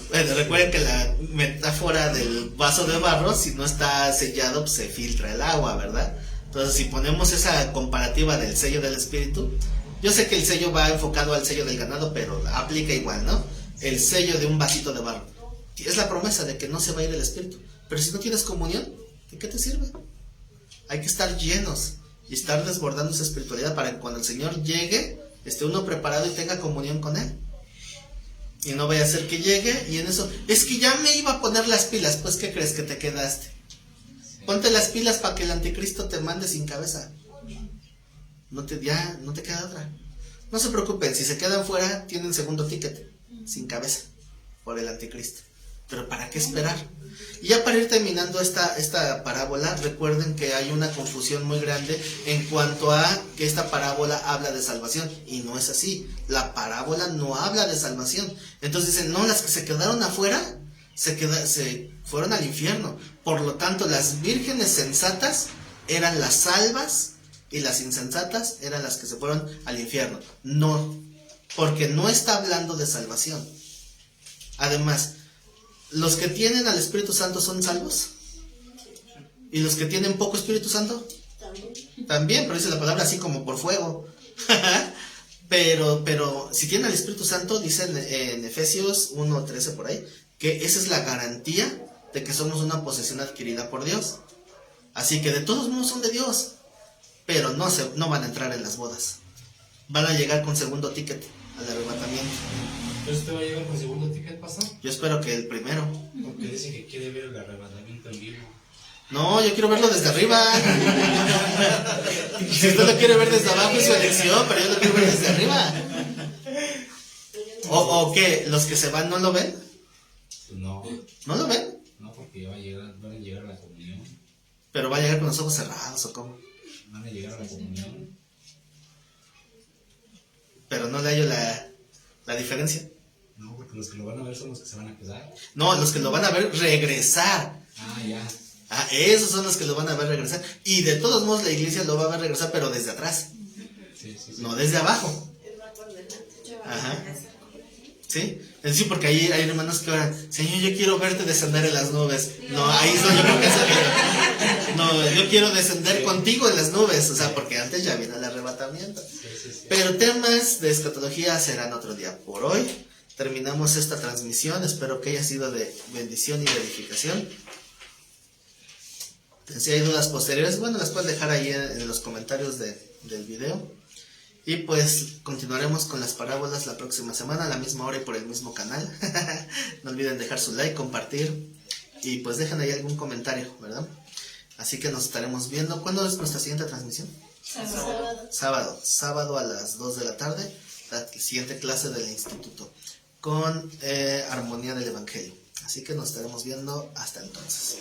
Bueno, recuerden que la metáfora del vaso de barro, si no está sellado, pues se filtra el agua, ¿verdad? Entonces, si ponemos esa comparativa del sello del Espíritu, yo sé que el sello va enfocado al sello del ganado, pero aplica igual, ¿no? El sello de un vasito de barro. Es la promesa de que no se va a ir el Espíritu. Pero si no tienes comunión, ¿de qué te sirve? Hay que estar llenos y estar desbordando esa espiritualidad para que cuando el Señor llegue, esté uno preparado y tenga comunión con Él. Y no vaya a ser que llegue y en eso, es que ya me iba a poner las pilas. Pues, ¿qué crees que te quedaste? Ponte las pilas para que el anticristo te mande sin cabeza. No te queda otra. No se preocupen, si se quedan fuera, tienen segundo ticket, sin cabeza, por el anticristo. Pero ¿para qué esperar? Y ya para ir terminando esta parábola, recuerden que hay una confusión muy grande en cuanto a que esta parábola habla de salvación, y no es así. La parábola no habla de salvación. Entonces dicen, no, las que se quedaron afuera se fueron al infierno. Por lo tanto, las vírgenes sensatas eran las salvas y las insensatas eran las que se fueron al infierno. No, porque no está hablando de salvación. Además, ¿los que tienen al Espíritu Santo son salvos? ¿Y los que tienen poco Espíritu Santo? También, pero dice la palabra así como por fuego. pero si tienen al Espíritu Santo, dice en Efesios 1:13 por ahí, que esa es la garantía de que somos una posesión adquirida por Dios. Así que de todos modos son de Dios, pero no van a entrar en las bodas. Van a llegar con segundo ticket al arrebatamiento. ¿Entonces usted va a llegar con segundo ticket, pastor? Yo espero que el primero. Porque dicen que quiere ver el arrebatamiento en vivo. No, yo quiero verlo desde arriba. Si usted lo quiere ver desde abajo es su elección, pero yo lo quiero ver desde arriba. ¿O qué? ¿Los que se van no lo ven? ¿No lo ven? No, porque van a llegar a la comunión. Pero va a llegar con los ojos cerrados o cómo. Van a llegar a la comunión. Pero no le hallo la diferencia. No, porque los que lo van a ver son los que se van a quedar. No, los que lo van a ver regresar. Ah, ya. Ah, esos son los que lo van a ver regresar. Y de todos modos la iglesia lo va a ver regresar, pero desde atrás. Sí. No desde abajo. Ajá. ¿Sí? Sí, porque ahí hay hermanos que oran, Señor, yo quiero verte descender en las nubes. No, ahí es donde yo creo que es no, yo quiero descender contigo en las nubes. O sea, porque antes ya viene el arrebatamiento. Pero temas de escatología serán otro día. Por hoy terminamos esta transmisión. Espero que haya sido de bendición y de edificación. Si hay dudas posteriores, bueno, las puedes dejar ahí en los comentarios del video. Y pues continuaremos con las parábolas la próxima semana, a la misma hora y por el mismo canal. No olviden dejar su like, compartir y pues dejen ahí algún comentario, ¿verdad? Así que nos estaremos viendo. ¿Cuándo es nuestra siguiente transmisión? Sábado a las 2 de la tarde, la siguiente clase del instituto con Armonía del Evangelio. Así que nos estaremos viendo hasta entonces.